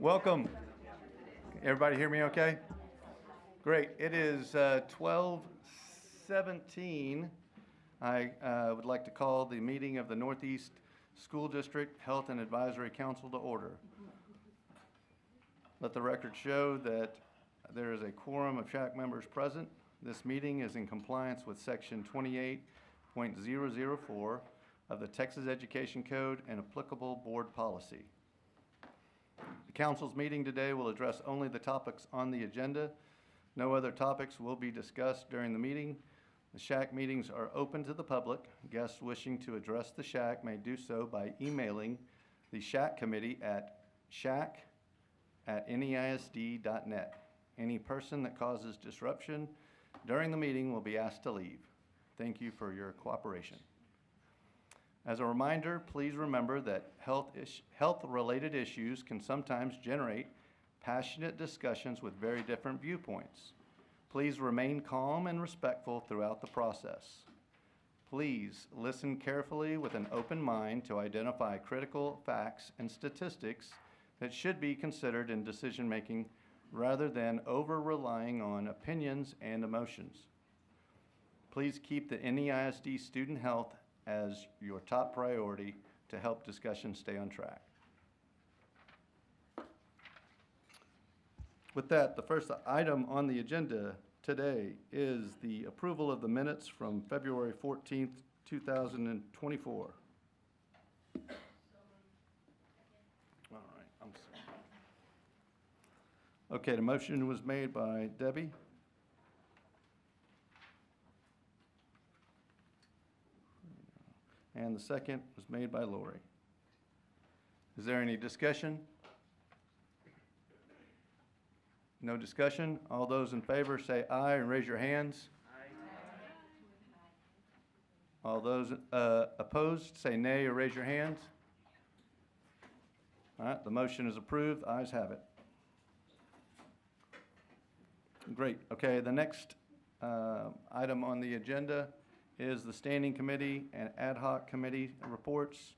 Welcome. Everybody hear me okay? Great. It is 12:17. I would like to call the meeting of the Northeast School District Health and Advisory Council to order. Let the record show that there is a quorum of SHAC members present. This meeting is in compliance with Section 28.004 of the Texas Education Code and applicable board policy. The council's meeting today will address only the topics on the agenda. No other topics will be discussed during the meeting. The SHAC meetings are open to the public. Guests wishing to address the SHAC may do so by emailing the SHAC committee at shac@neisd.net. Any person that causes disruption during the meeting will be asked to leave. Thank you for your cooperation. As a reminder, please remember that health-related issues can sometimes generate passionate discussions with very different viewpoints. Please remain calm and respectful throughout the process. Please listen carefully with an open mind to identify critical facts and statistics that should be considered in decision-making rather than over-relying on opinions and emotions. Please keep the NEISD student health as your top priority to help discussions stay on track. With that, the first item on the agenda today is the approval of the minutes from February 14th, 2024. All right, I'm sorry. Okay, the motion was made by Debbie. And the second was made by Lori. Is there any discussion? No discussion? All those in favor say aye and raise your hands. Aye. All those opposed say nay or raise your hands. All right, the motion is approved. The ayes have it. Great. Okay, the next item on the agenda is the standing committee and ad hoc committee reports.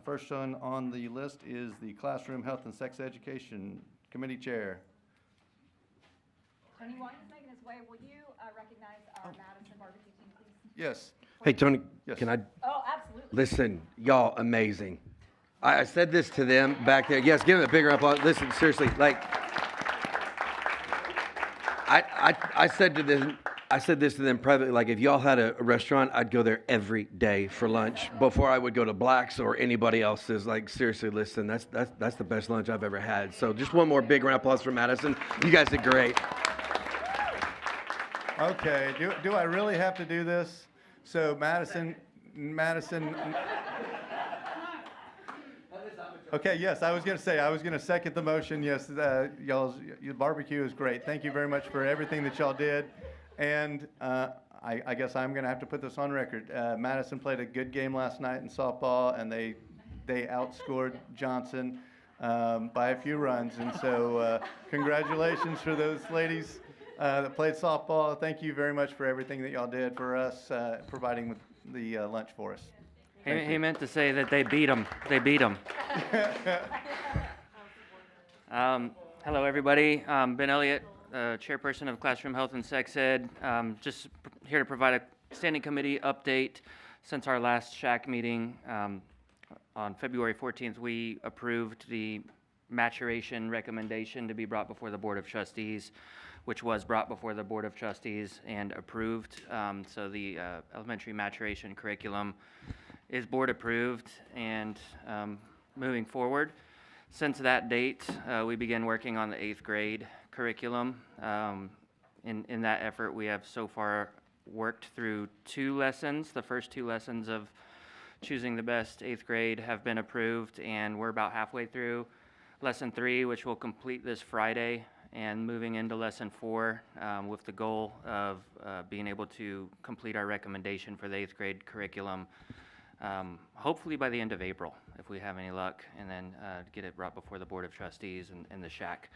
First one on the list is the Classroom Health and Sex Education Committee Chair. Tony, while he's making his way, will you recognize our Madison barbecue team, please? Yes. Hey, Tony, Yes. Can I? Oh, absolutely. Listen, y'all amazing. I said this to them back there. Yes, give them a bigger applause. Listen, seriously, like, I said this to them privately, like if y'all had a restaurant, I'd go there every day for lunch before I would go to Black's or anybody else's. Like, seriously, listen, that's the best lunch I've ever had. So just one more big round of applause for Madison. You guys did great. Okay, do I really have to do this? So Madison. Okay, yes, I was going to second the motion. Yes, your barbecue is great. Thank you very much for everything that y'all did. And I guess I'm going to have to put this on record. Madison played a good game last night in softball, and they outscored Johnson by a few runs. And so congratulations for those ladies that played softball. Thank you very much for everything that y'all did for us, providing the lunch for us. He meant to say that they beat them. They beat them. Hello, everybody. Ben Elliott, chairperson of Classroom Health and Sex Ed. Just here to provide a standing committee update. Since our last SHAC meeting on February 14th, we approved the maturation recommendation to be brought before the Board of Trustees, which was brought before the Board of Trustees and approved. So the elementary maturation curriculum is board approved, and moving forward. Since that date, we began working on the 8th grade curriculum. In that effort, we have so far worked through 2 lessons. The first 2 lessons of choosing the best 8th grade have been approved, and we're about halfway through lesson 3, which will complete this Friday, and moving into lesson 4 with the goal of being able to complete our recommendation for the 8th grade curriculum hopefully by the end of April, if we have any luck, and then get it brought before the Board of Trustees and the SHAC.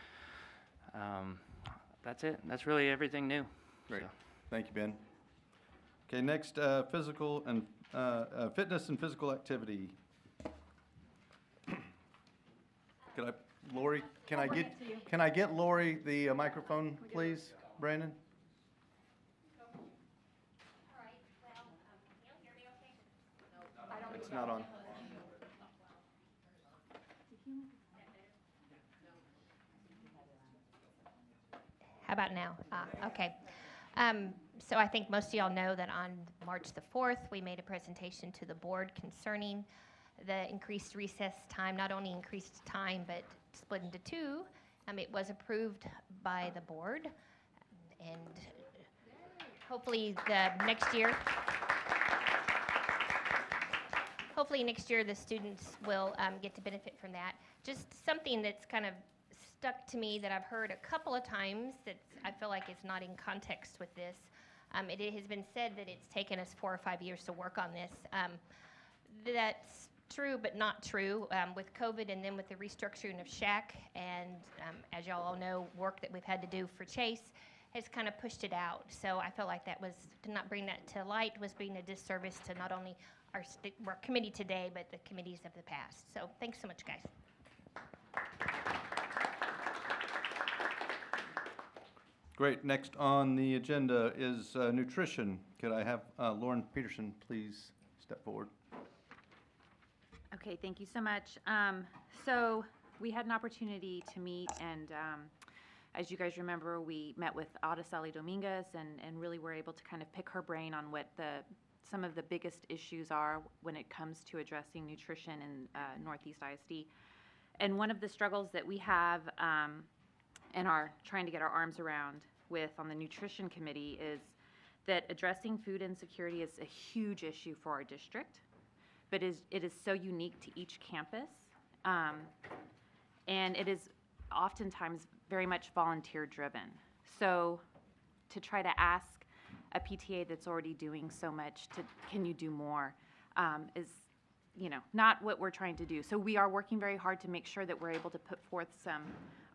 That's it. That's really everything new. Great. So. Thank you, Ben. Okay, next, physical and fitness and physical activity. Lori, can I get Lori the microphone, please, Brandon? It's not on. How about now? Okay. So I think most of y'all know that on March the 4th, we made a presentation to the board concerning the increased recess time, not only increased time, but split into two. It was approved by the board, and hopefully next year the students will get to benefit from that. Just something that's kind of stuck to me that I've heard a couple of times that I feel like it's not in context with this. It has been said that it's taken us 4 or 5 years to work on this. That's true, but not true. With COVID and then with the restructuring of SHAC, and as y'all all know, work that we've had to do for Chase has kind of pushed it out. So I felt like that was, to not bring that to light was being a disservice to not only our committee today, but the committees of the past. So thanks so much, guys. Great. Next on the agenda is nutrition. Could I have Lauren Peterson please step forward? Okay, thank you so much. So we had an opportunity to meet, and as you guys remember, we met with Araceli Dominguez and really were able to kind of pick her brain on what some of the biggest issues are when it comes to addressing nutrition in Northeast ISD. And one of the struggles that we have and are trying to get our arms around with on the nutrition committee is that addressing food insecurity is a huge issue for our district, but it is so unique to each campus, and it is oftentimes very much volunteer driven. So to try to ask a PTA that's already doing so much can you do more, is not what we're trying to do. So we are working very hard to make sure that we're able to put forth some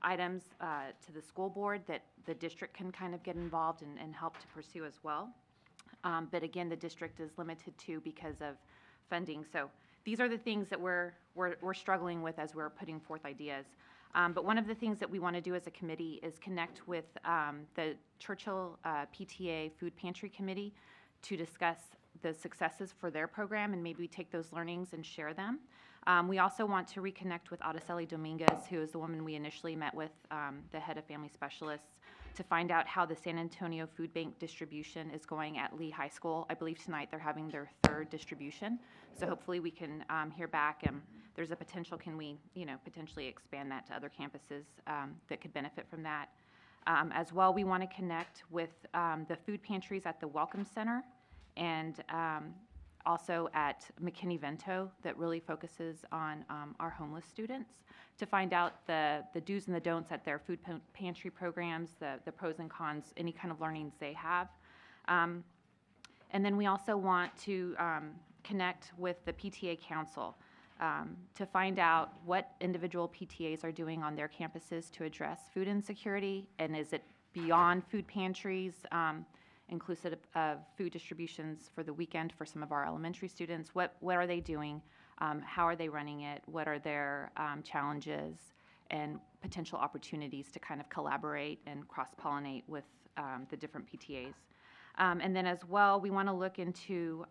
items to the school board that the district can kind of get involved and help to pursue as well. But again, the district is limited to because of funding. So these are the things that we're struggling with as we're putting forth ideas. But one of the things that we want to do as a committee is connect with the Churchill PTA Food Pantry Committee to discuss the successes for their program and maybe take those learnings and share them. We also want to reconnect with Araceli Dominguez, who is the woman we initially met with, the head of family specialists, to find out how the San Antonio Food Bank distribution is going at Lee High School. I believe tonight they're having their 3rd distribution. So hopefully we can hear back. There's a potential, can we potentially expand that to other campuses that could benefit from that. As well, we want to connect with the food pantries at the Welcome Center and also at McKinney-Vento that really focuses on our homeless students, to find out the do's and the don'ts at their food pantry programs, the pros and cons, any kind of learnings they have. And then we also want to connect with the PTA Council to find out what individual PTAs are doing on their campuses to address food insecurity, and is it beyond food pantries, inclusive of food distributions for the weekend for some of our elementary students. What are they doing? How are they running it? What are their challenges and potential opportunities to kind of collaborate and cross-pollinate with the different PTAs? And then as well, we want to look into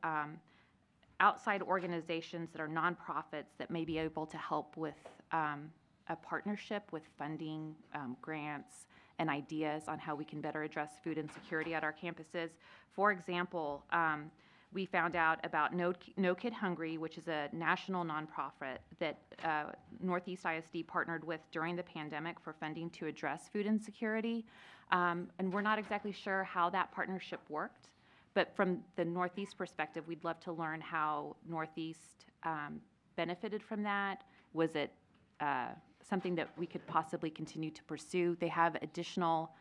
outside organizations that are nonprofits that may be able to help with a partnership with funding, grants, and ideas on how we can better address food insecurity at our campuses. For example, we found out about No Kid Hungry, which is a national nonprofit that Northeast ISD partnered with during the pandemic for funding to address food insecurity. And we're not exactly sure how that partnership worked, but from the Northeast perspective, we'd love to learn how Northeast benefited from that. Was it something that we could possibly continue to pursue? They have additional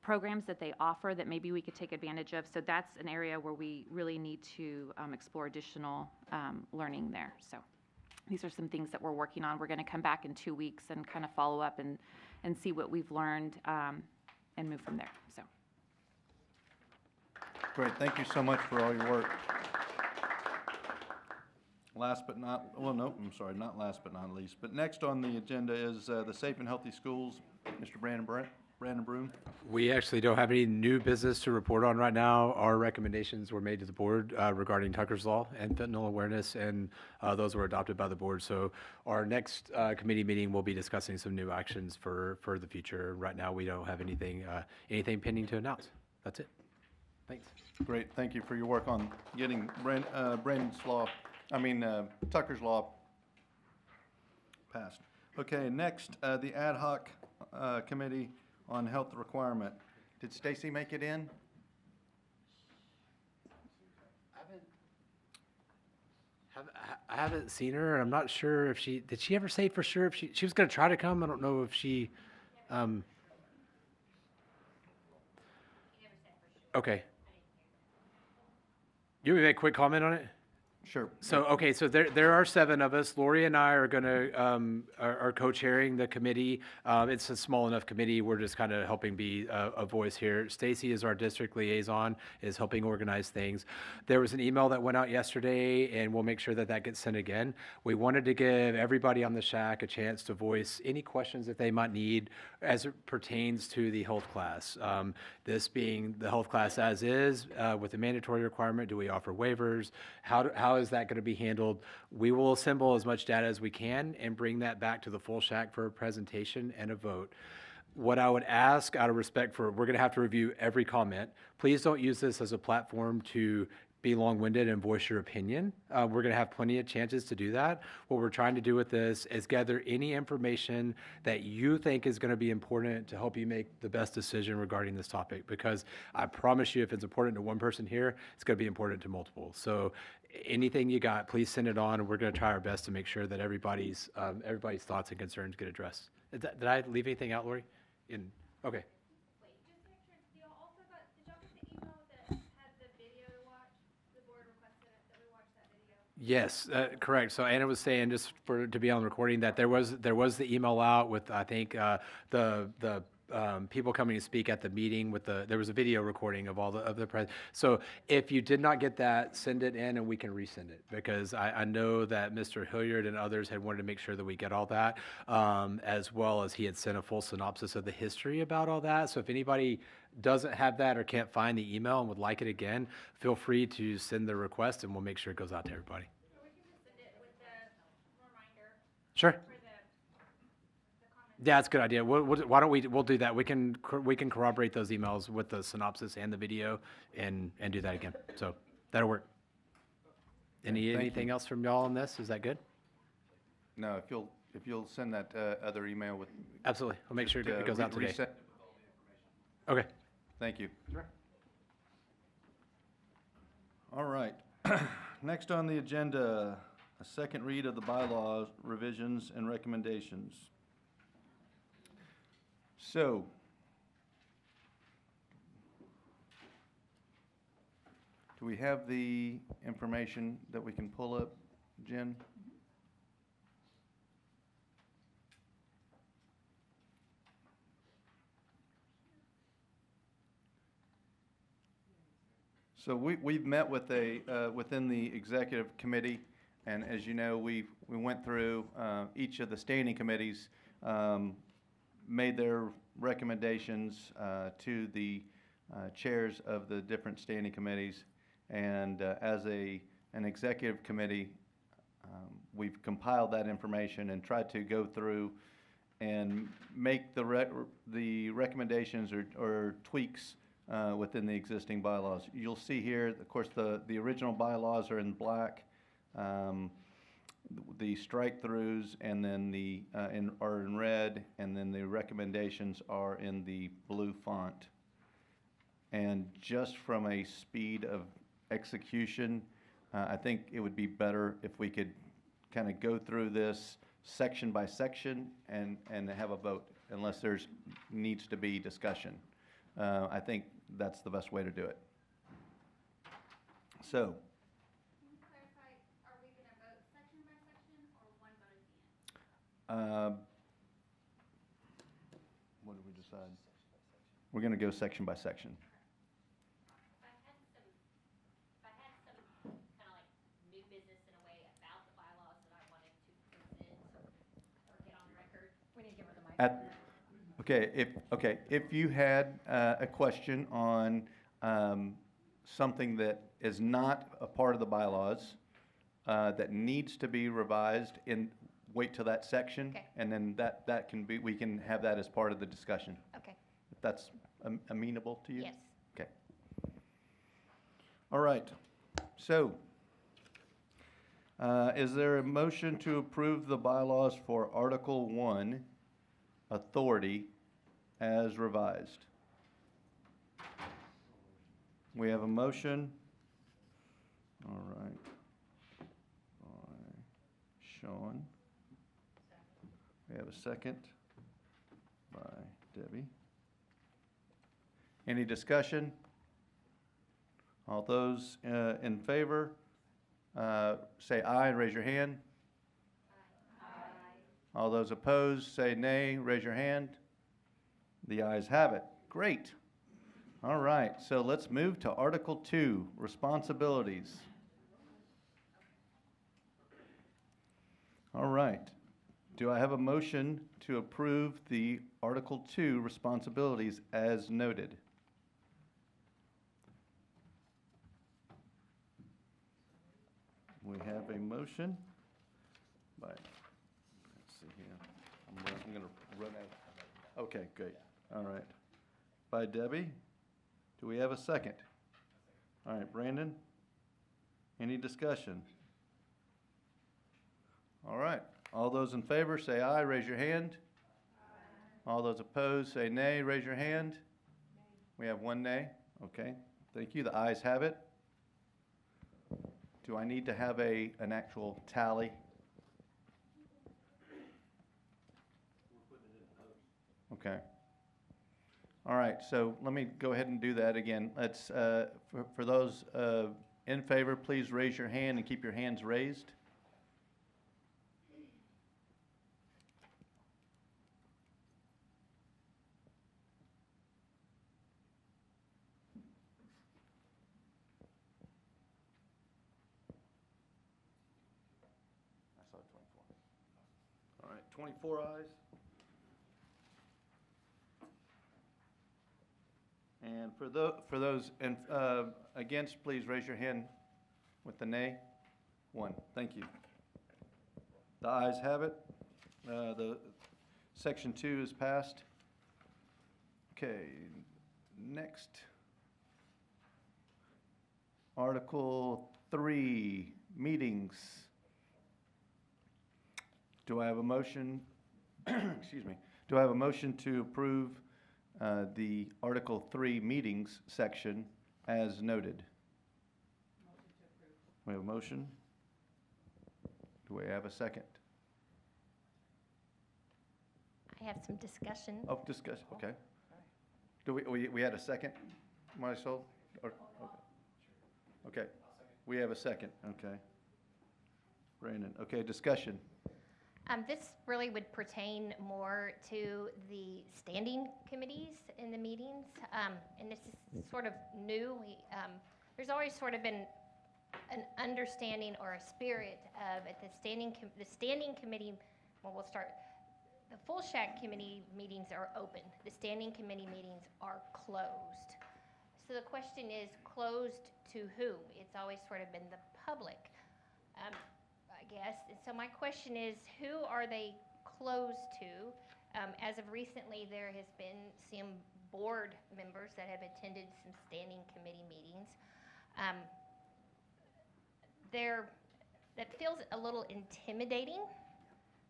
programs that they offer that maybe we could take advantage of. So that's an area where we really need to explore additional learning there. So these are some things that we're working on. We're going to come back in 2 weeks and kind of follow up and see what we've learned and move from there. So. Great. Thank you so much for all your work. last but not, well, no, I'm sorry, not last but not least, but next on the agenda is the Safe and Healthy Schools. Mr. Brandon Broom. We actually don't have any new business to report on right now. Our recommendations were made to the board regarding Tucker's Law and fentanyl awareness, and those were adopted by the board. So our next committee meeting will be discussing some new actions for the future. Right now, we don't have anything pending to announce. That's it. Thanks. Great, thank you for your work on getting Tucker's Law passed. Okay, next, the ad hoc committee on health requirement. Did Stacy make it in? I haven't seen her, and I'm not sure if did she ever say for sure if she was going to try to come? I don't know if she. Okay. You want me to make a quick comment on it? Sure. So there are 7 of us. Lori and I are gonna are co-chairing the committee. It's a small enough committee. We're just kind of helping be a voice here. Stacy is our district liaison, is helping organize things. There was an email that went out yesterday, and we'll make sure that gets sent again. We wanted to give everybody on the SHAC a chance to voice any questions that they might need as it pertains to the health class. This being the health class as is, with the mandatory requirement, do we offer waivers? How is that going to be handled? We will assemble as much data as we can and bring that back to the full SHAC for a presentation and a vote. What I would ask, out of respect we're going to have to review every comment. Please don't use this as a platform to be long-winded and voice your opinion. We're going to have plenty of chances to do that. What we're trying to do with this is gather any information that you think is going to be important to help you make the best decision regarding this topic, because I promise you, if it's important to one person here, it's going to be important to multiple. So anything you got, please send it on, and we're going to try our best to make sure that everybody's thoughts and concerns get addressed. Did I leave anything out, Lori? Okay. Wait, just to make sure, did y'all get the email that had the video to watch? The board requested that we watch that video. Yes, correct. So Anna was saying, just to be on the recording, that there was the email out with, I think, the people coming to speak at the meeting with there was a video recording of all of the press. So if you did not get that, send it in and we can resend it, because I know that Mr. Hilliard and others had wanted to make sure that we get all that, as well as he had sent a full synopsis of the history about all that. So if anybody doesn't have that or can't find the email and would like it again, feel free to send the request and we'll make sure it goes out to everybody. So we can just send it with the reminder Sure. for the comments. Yeah, that's a good idea. Why don't we'll do that. We can corroborate those emails with the synopsis and the video and do that again. So that'll work. Anything else from y'all on this? Is that good? No, if you'll send that other email with. Absolutely. I'll make sure it goes out today. Resend- Okay. Thank you. Sure. All right. Next on the agenda, a second read of the bylaws, revisions and recommendations. So, do we have the information that we can pull up, Jen? So we've met with within the executive committee, and as you know, we went through each of the standing committees, made their recommendations to the chairs of the different standing committees, and as an executive committee, we've compiled that information and tried to go through and make the recommendations or tweaks within the existing bylaws. You'll see here, of course, the original bylaws are in black. The strike-throughs and then are in red, and then the recommendations are in the blue font. And just from a speed of execution, I think it would be better if we could kind of go through this section by section and have a vote, unless there's needs to be discussion. I think that's the best way to do it. So. Can you clarify, are we going to vote section by section or one vote at the end? What did we decide? We're going to go section by section. If I had some kind of like new business in a way about the If you had a question on something that is not a part of the bylaws, that needs to be revised, wait till that section. Okay. And then that can be, we can have that as part of the discussion. Okay, If that's amenable to you? yes. Okay. All right. So, is there a motion to approve the bylaws for Article 1, Authority, as revised? We have a motion. All right. By Sean. We have a second by Debbie. Any discussion? All those in favor, say aye and raise your hand. Aye. All those opposed, say nay, raise your hand. The ayes have it. Great. All right, so let's move to Article 2, Responsibilities. All right. Do I have a motion to approve the Article 2, Responsibilities as noted? We have a motion by, let's see here, I'm gonna run out. Okay, great, all right. By Debbie. Do we have a second? All right, Brandon? Any discussion? All right, all those in favor say aye, raise your hand. All those opposed say nay, raise your hand. We have one nay, okay, thank you, the ayes have it. Do I need to have an actual tally? Okay. All right, so let me go ahead and do that again. Let's, for those in favor, please raise your hand and keep your hands raised. I saw 24. All right, 24 ayes. And for those against, please raise your hand with the nay. One, thank you. The ayes have it. The Section 2 is passed. Okay, next. Article 3, Meetings. Do I have a motion? Excuse me. Do I have a motion to approve the Article 3 Meetings section as noted? Motion to approve. We have a motion. Do we have a second? I have some discussion. Oh, discuss, okay. Do we had a second, Marisol? Or, okay. We have a second, okay. Brandon, okay, discussion. This really would pertain more to the standing committees in the meetings, and this is sort of new. There's always sort of been an understanding or a spirit of at the standing committee. Well, we'll start. The full SHAC committee meetings are open. The standing committee meetings are closed. So the question is, closed to who? It's always sort of been the public. I guess. And so my question is, who are they closed to? As of recently, there has been some board members that have attended some standing committee meetings. That feels a little intimidating,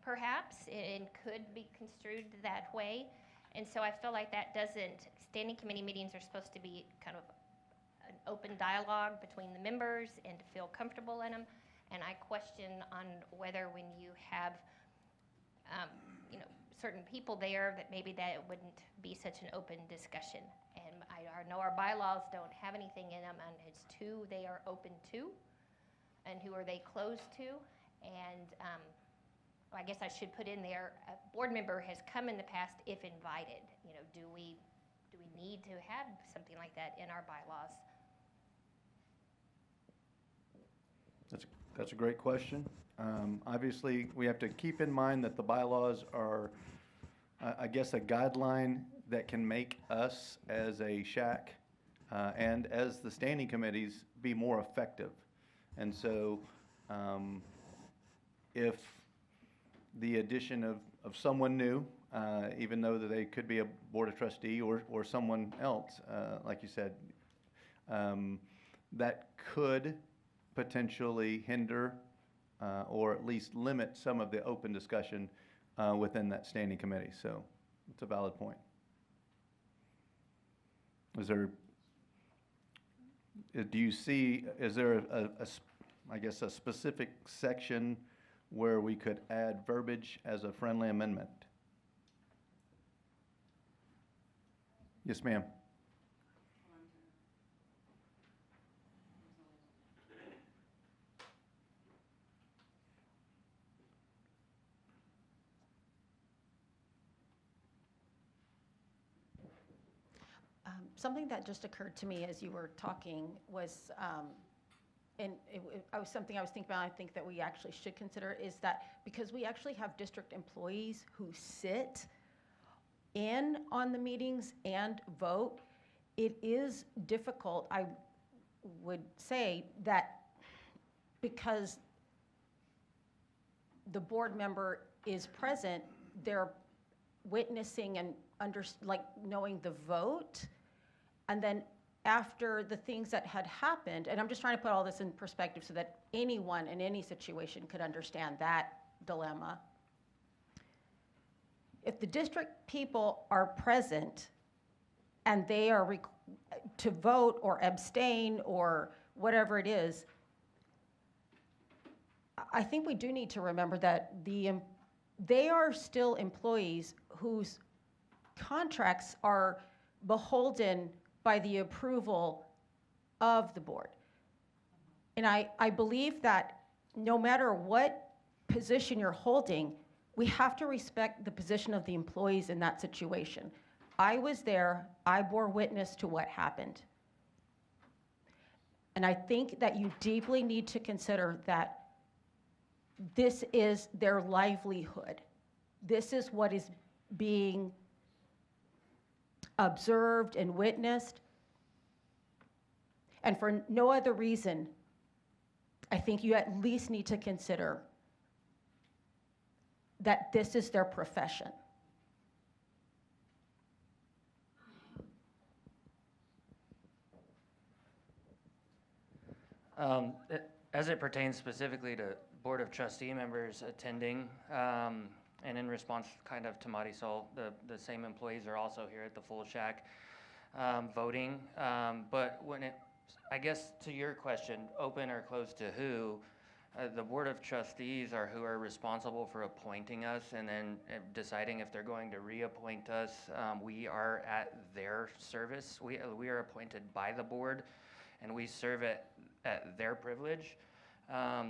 perhaps, and could be construed that way. And so I feel like standing committee meetings are supposed to be kind of an open dialogue between the members and to feel comfortable in them. And I question on whether when you have, certain people there, that maybe that wouldn't be such an open discussion. And I know our bylaws don't have anything in them, and it's who they are open to, and who are they closed to. And I guess I should put in there, a board member has come in the past if invited. Do we need to have something like that in our bylaws? That's a great question. Obviously, we have to keep in mind that the bylaws are I guess, a guideline that can make us as a SHAC and as the standing committees be more effective. And so if the addition of someone new, even though that they could be a board of trustee or someone else, like you said, that could potentially hinder or at least limit some of the open discussion within that standing committee. So it's a valid point. Is there, do you see, is there I guess, a specific section where we could add verbiage as a friendly amendment? Yes, ma'am. Something that just occurred to me as you were talking was, and I was something I was thinking about, I think that we actually should consider, is that because we actually have district employees who sit in on the meetings and vote, it is difficult, I would say, that because the board member is present, they're witnessing and knowing the vote. And then after the things that had happened, and I'm just trying to put all this in perspective so that anyone in any situation could understand that dilemma. If the district people are present and they are to vote or abstain or whatever it is, I think we do need to remember that they are still employees whose contracts are beholden by the approval of the board. And I believe that no matter what position you're holding, we have to respect the position of the employees in that situation. I was there, I bore witness to what happened. And I think that you deeply need to consider that this is their livelihood. This is what is being observed and witnessed. And for no other reason, I think you at least need to consider that this is their profession. As it pertains specifically to Board of Trustee members attending, and in response kind of to Marisol, the same employees are also here at the full SHAC voting. But when I guess to your question, open or closed to who, the Board of Trustees are who are responsible for appointing us and then deciding if they're going to reappoint us. We are at their service. We are appointed by the board, and we serve at their privilege.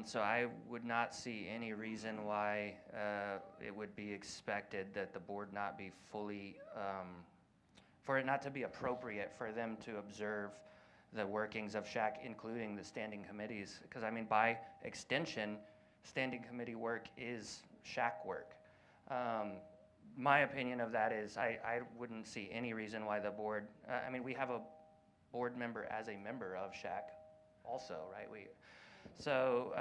So I would not see any reason why it would be expected that the board not be fully, for it not to be appropriate for them to observe the workings of SHAC, including the standing committees. Because I mean, by extension, standing committee work is SHAC work. My opinion of that is I wouldn't see any reason why the board, I mean, we have a board member as a member of SHAC also, right? So,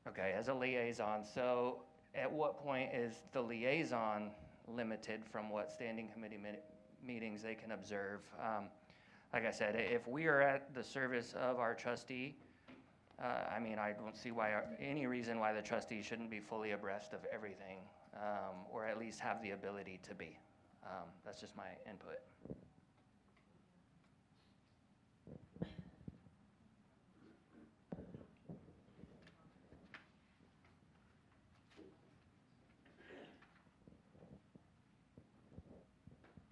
okay, as a liaison. So at what point is the liaison limited from what standing committee meetings they can observe? Like I said, if we are at the service of our trustee, I mean, I don't see any reason why the trustee shouldn't be fully abreast of everything, or at least have the ability to be. That's just my input.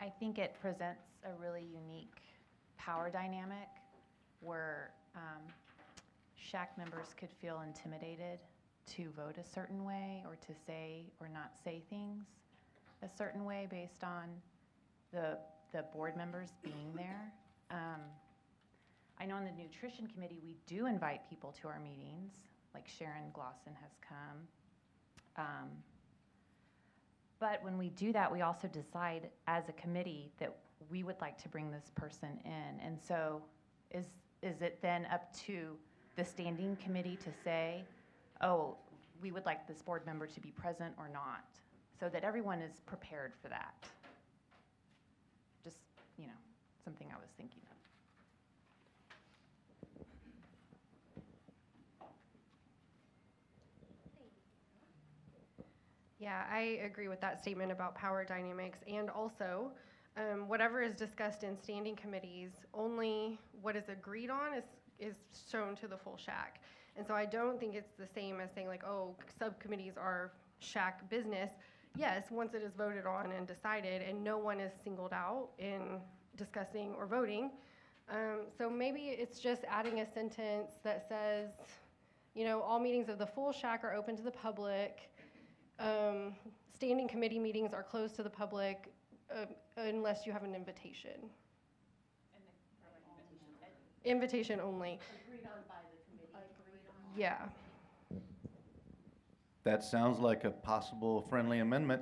I think it presents a really unique power dynamic where SHAC members could feel intimidated to vote a certain way or to say or not say things a certain way based on the board members being there. I know on the nutrition committee we do invite people to our meetings, like Sharon Glosson has come. But when we do that, we also decide as a committee that we would like to bring this person in. And so is it then up to the standing committee to say, oh, we would like this board member to be present or not? So that everyone is prepared for that. Just, something I was thinking of. Yeah, I agree with that statement about power dynamics, and also whatever is discussed in standing committees, only what is agreed on is shown to the full SHAC. And so I don't think it's the same as saying like, oh, subcommittees are SHAC business. Yes, once it is voted on and decided, and no one is singled out in discussing or voting. So maybe it's just adding a sentence that says, all meetings of the full SHAC are open to the public. Standing committee meetings are closed to the public unless you have an invitation. Invitation only. Agreed on by the committee. Yeah. That sounds like a possible friendly amendment.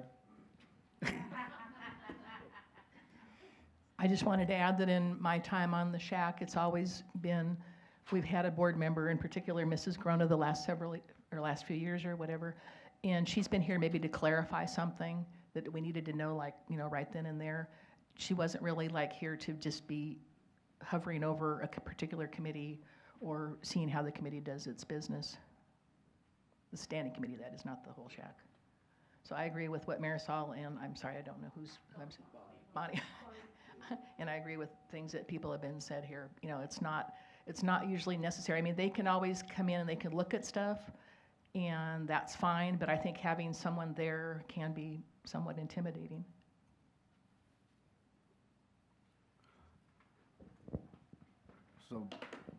I just wanted to add that in my time on the SHAC, it's always been, we've had a board member, in particular Mrs. Grona, the last few years or whatever, and she's been here maybe to clarify something that we needed to know, like, right then and there. She wasn't really like here to just be hovering over a particular committee or seeing how the committee does its business. The standing committee, that is, not the whole SHAC. So I agree with what Marisol, and I'm sorry, I don't know who I'm saying. Bonnie. And I agree with things that people have been said here. It's not usually necessary. I mean, they can always come in and they can look at stuff, and that's fine, but I think having someone there can be somewhat intimidating. So,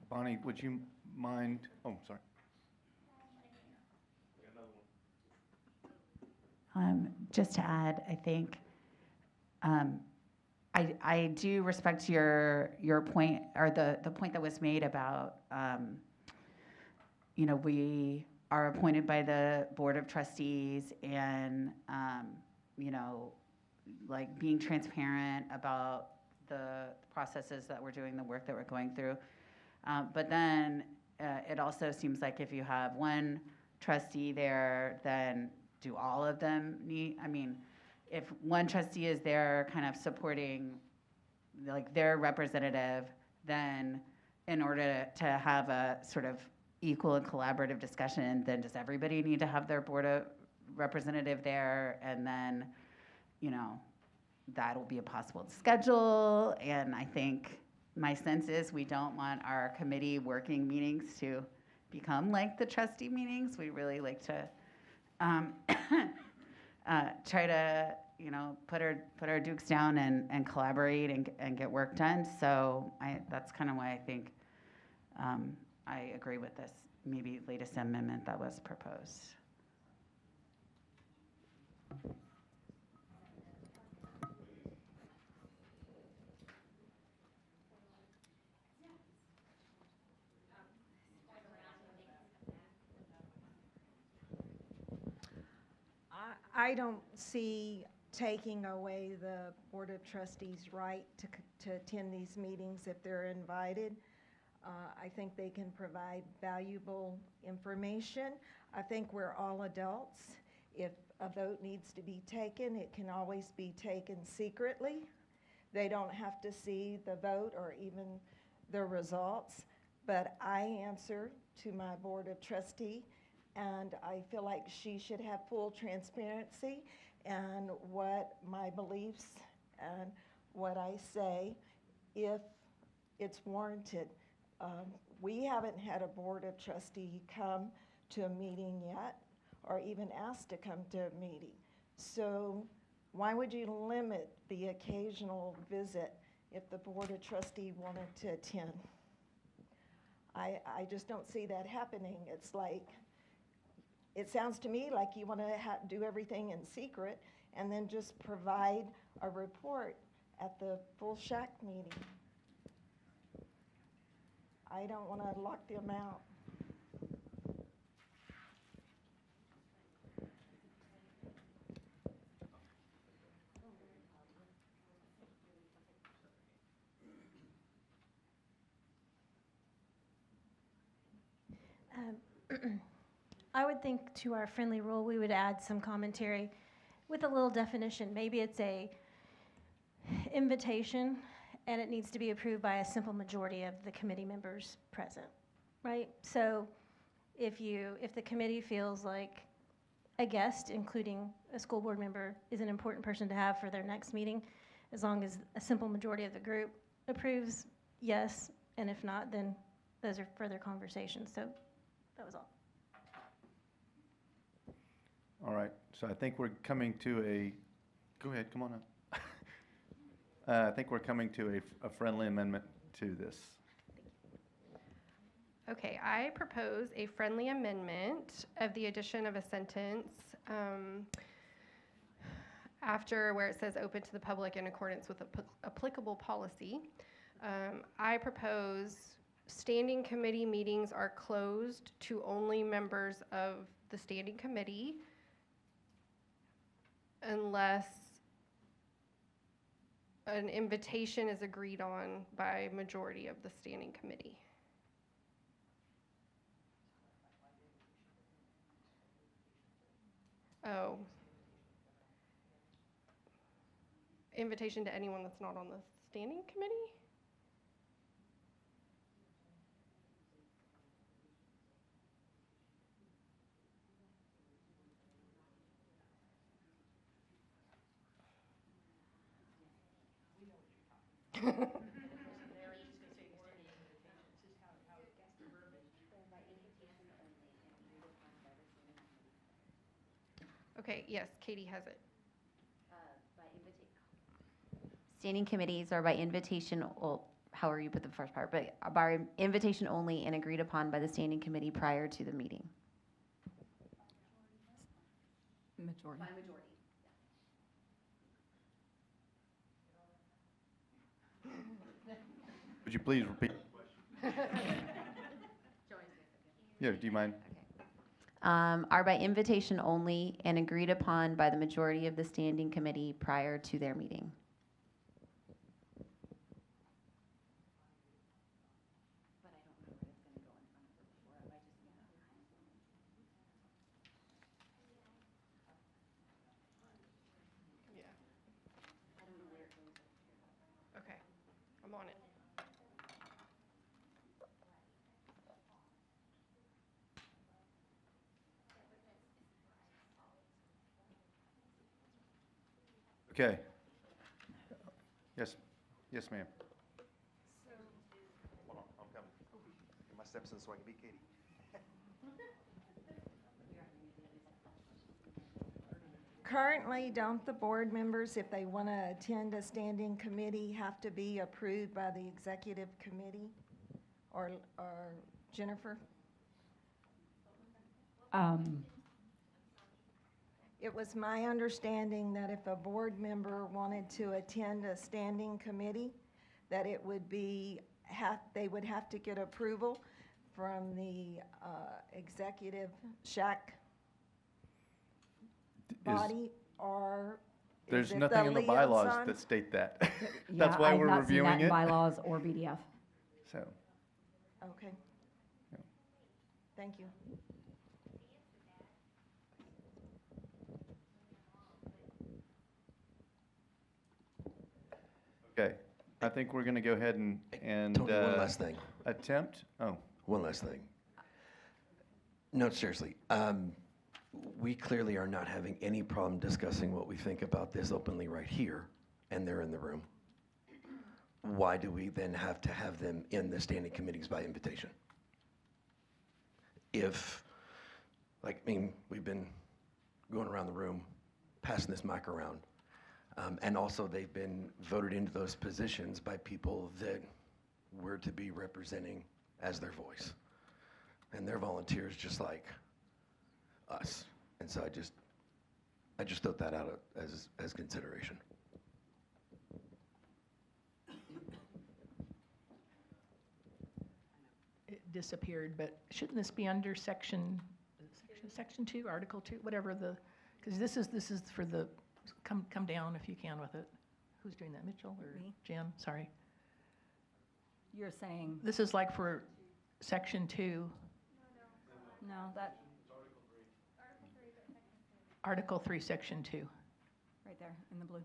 Bonnie, would you mind? Oh, sorry. Just to add, I think I do respect your point, or the point that was made about we are appointed by the Board of Trustees, and like being transparent about the processes that we're doing, the work that we're going through. But then it also seems like if you have one trustee there, then do all of them need, if one trustee is there kind of supporting like their representative, then in order to have a sort of equal and collaborative discussion, then does everybody need to have their board of representative there? And then, that'll be a possible schedule. And I think my sense is we don't want our committee working meetings to become like the trustee meetings. We really like to try to, put our dukes down and collaborate and get work done. So that's kind of why I think I agree with this maybe latest amendment that was proposed. I don't see taking away the Board of Trustees' right to attend these meetings if they're invited. I think they can provide valuable information. I think we're all adults. If a vote needs to be taken, it can always be taken secretly. They don't have to see the vote or even the results. But I answer to my Board of Trustees, and I feel like she should have full transparency and what my beliefs and what I say, if it's warranted. We haven't had a Board of Trustees come to a meeting yet, or even asked to come to a meeting. So why would you limit the occasional visit if the Board of Trustees wanted to attend? I just don't see that happening. It's like, it sounds to me like you want to do everything in secret and then just provide a report at the full SHAC meeting. I don't want to lock them out. I would think to our friendly rule, we would add some commentary with a little definition. Maybe it's a invitation, and it needs to be approved by a simple majority of the committee members present, right? So if the committee feels like a guest, including a school board member, is an important person to have for their next meeting, as long as a simple majority of the group approves, yes, and if not, then those are further conversations. So that was all. All right, so I think we're coming to a, go ahead, come on up. I think we're coming to a friendly amendment to this. Okay, I propose a friendly amendment of the addition of a sentence after where it says open to the public in accordance with applicable policy. I propose standing committee meetings are closed to only members of the standing committee unless an invitation is agreed on by majority of the standing committee. Oh. Invitation to anyone that's not on the standing committee? Okay, yes, Katie has it. Standing committees are by invitation, well, however you put the first part, but by invitation only and agreed upon by the standing committee prior to the meeting. Majority. By majority. Would you please repeat the question? Yeah, do you mind? Are by invitation only and agreed upon by the majority of the standing committee prior to their meeting. Yeah. Okay, I'm on it. Okay. Yes, yes, ma'am. Hold on, I'm coming. Get my steps in so I can beat Katie. Currently, don't the board members, if they want to attend a standing committee, have to be approved by the executive committee? Or Jennifer? It was my understanding that if a board member wanted to attend a standing committee, that it would be, they would have to get approval from the executive SHAC body, or is There's it nothing in the bylaws liaison? that state that. That's why we're reviewing it. Bylaws or BDF. So, Okay. Thank you. okay, I think we're gonna go ahead and Tony, one last thing. attempt, oh, One last thing. No, seriously. We clearly are not having any problem discussing what we think about this openly right here, and they're in the room. Why do we then have to have them in the standing committees by invitation? If, like, I mean, we've been going around the room, passing this mic around, and also they've been voted into those positions by people that we're to be representing as their voice. And they're volunteers just like us. And so I just thought that out as consideration. It disappeared, but shouldn't this be under section 2, Article 2, whatever because this is for the, come down if you can with it. Who's doing that, Mitchell or Me. Jim? Sorry. You're saying, This is like for section 2. No, that, Article 3, Section 2. right there, in the blue.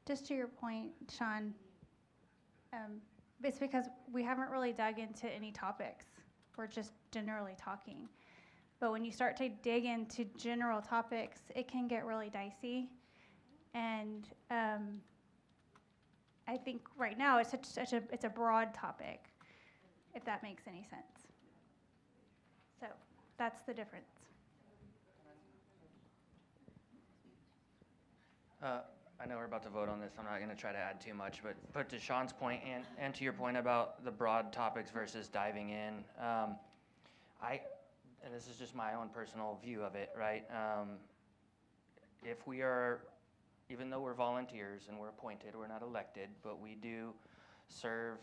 Just to your point, Sean, it's because we haven't really dug into any topics. We're just generally talking. But when you start to dig into general topics, it can get really dicey. And I think right now it's it's a broad topic, if that makes any sense. So that's the difference. I know we're about to vote on this. I'm not going to try to add too much, but to Sean's point and to your point about the broad topics versus diving in, and this is just my own personal view of it, right? If we are, even though we're volunteers and we're appointed, we're not elected, but we do serve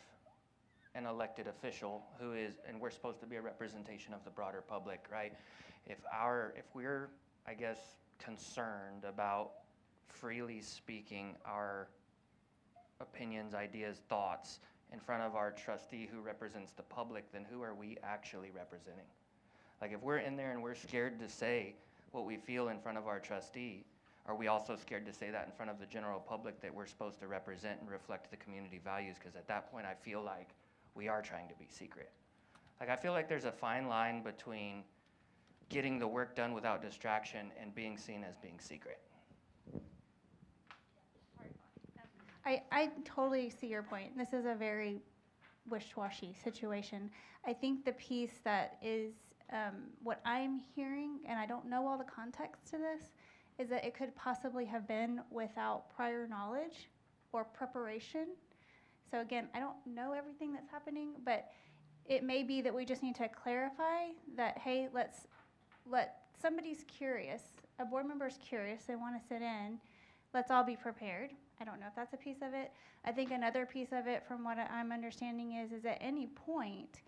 an elected official who is, and we're supposed to be a representation of the broader public, right? If we're, I guess, concerned about freely speaking our opinions, ideas, thoughts in front of our trustee who represents the public, then who are we actually representing? Like if we're in there and we're scared to say what we feel in front of our trustee, are we also scared to say that in front of the general public that we're supposed to represent and reflect the community values? Because at that point I feel like we are trying to be secret. Like I feel like there's a fine line between getting the work done without distraction and being seen as being secret. I totally see your point. This is a very wish-washy situation. I think the piece that is what I'm hearing, and I don't know all the context to this, is that it could possibly have been without prior knowledge or preparation. So again, I don't know everything that's happening, but it may be that we just need to clarify that, hey, somebody's curious, a board member's curious, they want to sit in, let's all be prepared. I don't know if that's a piece of it. I think another piece of it, from what I'm understanding, is at any point,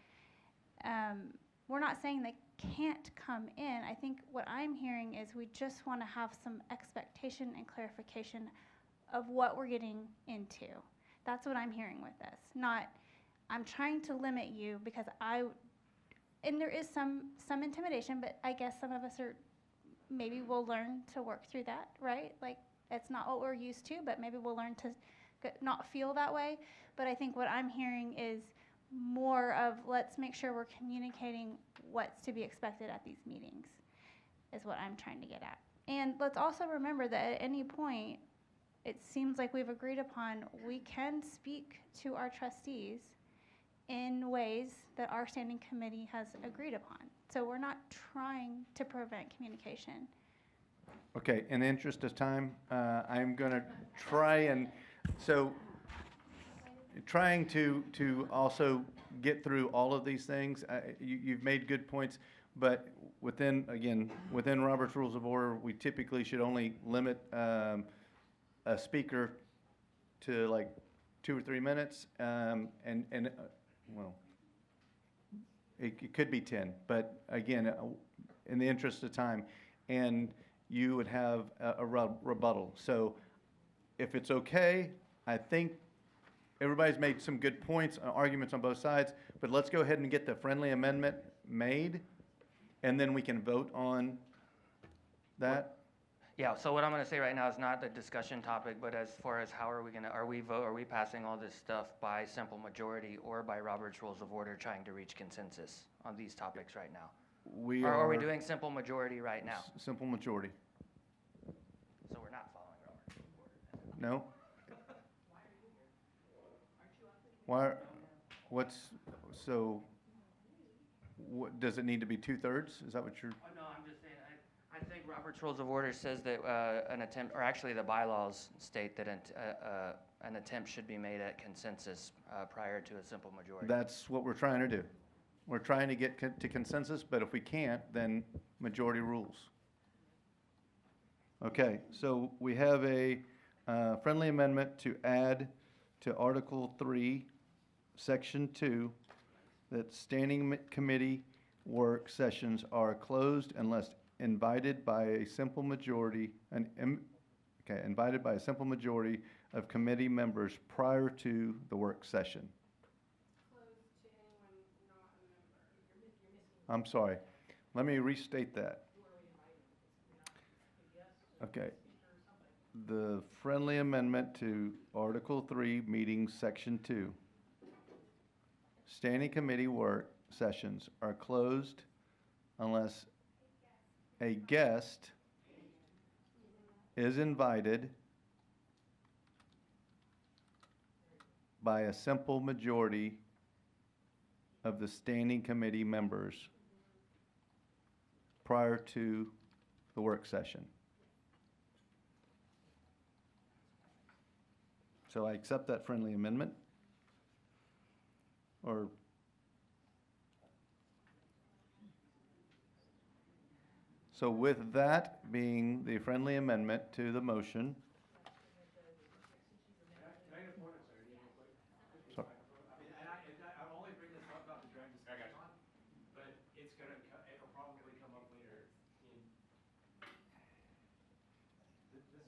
we're not saying they can't come in. I think what I'm hearing is we just want to have some expectation and clarification of what we're getting into. That's what I'm hearing with this. Not, I'm trying to limit you because and there is some intimidation, but I guess some of us maybe we'll learn to work through that, right? Like, it's not what we're used to, but maybe we'll learn to not feel that way. But I think what I'm hearing is more of, let's make sure we're communicating what's to be expected at these meetings, is what I'm trying to get at. And let's also remember that at any point, it seems like we've agreed upon we can speak to our trustees in ways that our standing committee has agreed upon. So we're not trying to prevent communication. Okay, in the interest of time, I'm going to try trying to also get through all of these things. You've made good points, but within Robert's Rules of Order, we typically should only limit a speaker to like 2 or 3 minutes, well, it could be 10, but again, in the interest of time, and you would have a rebuttal. So if it's okay, I think everybody's made some good points, arguments on both sides, but let's go ahead and get the friendly amendment made, and then we can vote on that. Yeah, so what I'm going to say right now is not the discussion topic, but as far as how are we passing all this stuff by simple majority or by Robert's Rules of Order trying to reach consensus on these topics right now? Are we doing simple majority right now? Simple majority. So we're not following Robert's Rules of Order? No? Why, what, does it need to be 2/3? Is that what you're? Oh, no, I'm just saying, I think Robert's Rules of Order says that an attempt, or actually the bylaws state that an attempt should be made at consensus prior to a simple majority. That's what we're trying to do. We're trying to get to consensus, but if we can't, then majority rules. Okay, so we have a friendly amendment to add to Article 3, Section 2, that standing committee work sessions are closed unless invited by a simple majority, invited by a simple majority of committee members prior to the work session. I'm sorry. Let me restate that. Okay. The friendly amendment to Article 3, Meetings, Section 2. Standing committee work sessions are closed unless a guest is invited by a simple majority of the standing committee members prior to the work session. So I accept that friendly amendment? Or so with that being the friendly amendment to the motion. Sorry. I only bring this up not to drag this on, but it'll probably come up later.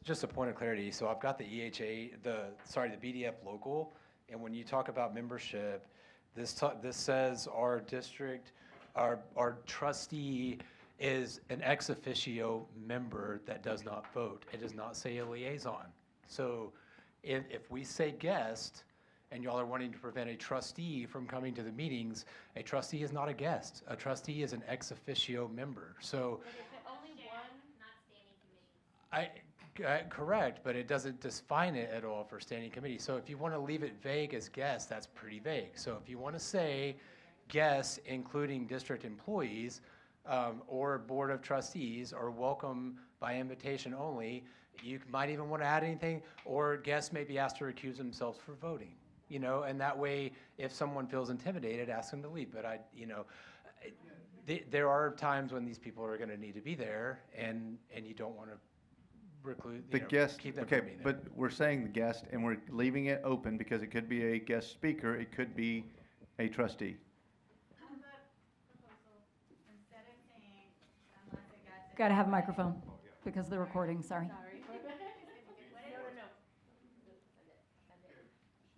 Just a point of clarity, so I've got the EHA, the BDF local, and when you talk about membership, this says our district, our trustee is an ex officio member that does not vote. It does not say a liaison. So if we say guest, and y'all are wanting to prevent a trustee from coming to the meetings, a trustee is not a guest. A trustee is an ex officio member. So correct, but it doesn't define it at all for standing committee. So if you want to leave it vague as guests, that's pretty vague. So if you want to say guests, including district employees or board of trustees, are welcome by invitation only, you might even want to add anything, or guests may be asked to recuse themselves for voting. You know, and that way, if someone feels intimidated, ask them to leave. But there are times when these people are going to need to be there, and you don't want to reclude, The guest, keep them okay, from being there. but we're saying the guest, and we're leaving it open because it could be a guest speaker, it could be a trustee. Got to have a microphone because of the recording, sorry.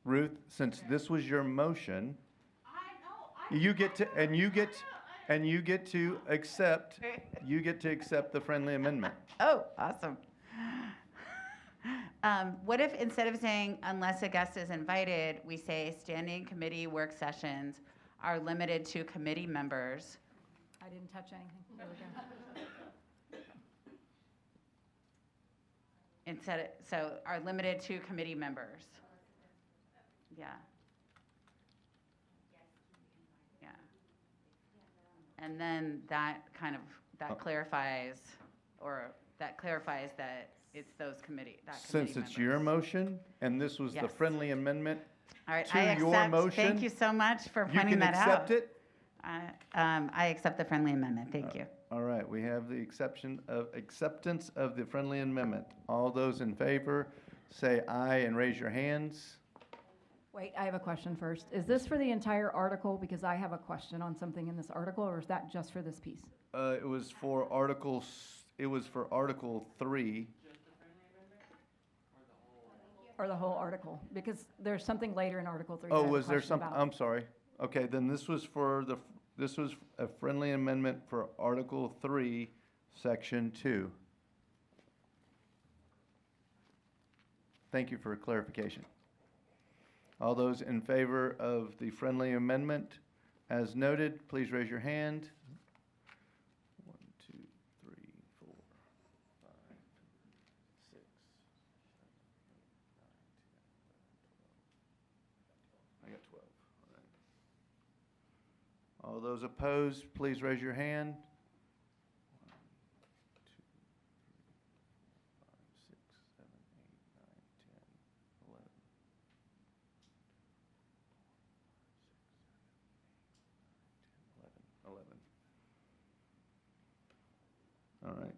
Ruth, since this was your motion, you get to accept the friendly amendment. Oh, awesome. What if instead of saying unless a guest is invited, we say standing committee work sessions are limited to committee members? I didn't touch anything. There we go. So are limited to committee members. Yeah. Yeah. And then that clarifies, that it's those committee, that committee Since it's your members. motion, and this was the Yes. friendly amendment All right, to I your accept. motion. Thank you so much for You pointing can that out. accept it? I accept the friendly amendment. Thank you. All right, we have the acceptance of the friendly amendment. All those in favor, say aye and raise your hands. Wait, I have a question first. Is this for the entire article? Because I have a question on something in this article, or is that just for this piece? It was for Article 3. Or the whole article? Because there's something later in Article 3 that I Oh, have a was there question something? about. I'm sorry. Okay, then this was a friendly amendment for Article 3, Section 2. Thank you for clarification. All those in favor of the friendly amendment as noted, please raise your hand. 1, 2, 3, 4, 5, 6, 7, 8, 9, 10, 11, 12. I got 12. All right. All those opposed, please raise your hand. 1, 2, 3, 4, 5, 6, 7, 8, 9, 10, 11. 11. All right.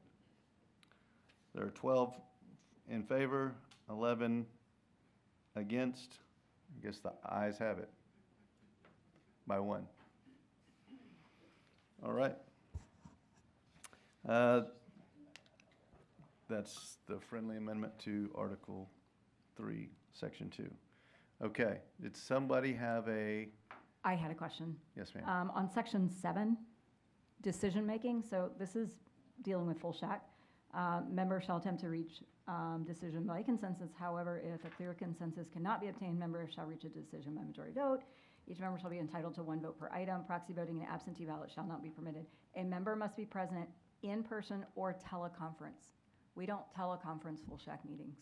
There are 12 in favor, 11 against. I guess the ayes have it by 1. All right. That's the friendly amendment to Article 3, Section 2. Okay. Did somebody have a... I had a question. Yes, ma'am. On Section 7, decision-making, so this is dealing with full SHAC. Members shall attempt to reach decision by consensus. However, if a clear consensus cannot be obtained, members shall reach a decision by majority vote. Each member shall be entitled to 1 vote per item. Proxy voting and absentee ballot shall not be permitted. A member must be present in person or teleconference. We don't teleconference full SHAC meetings.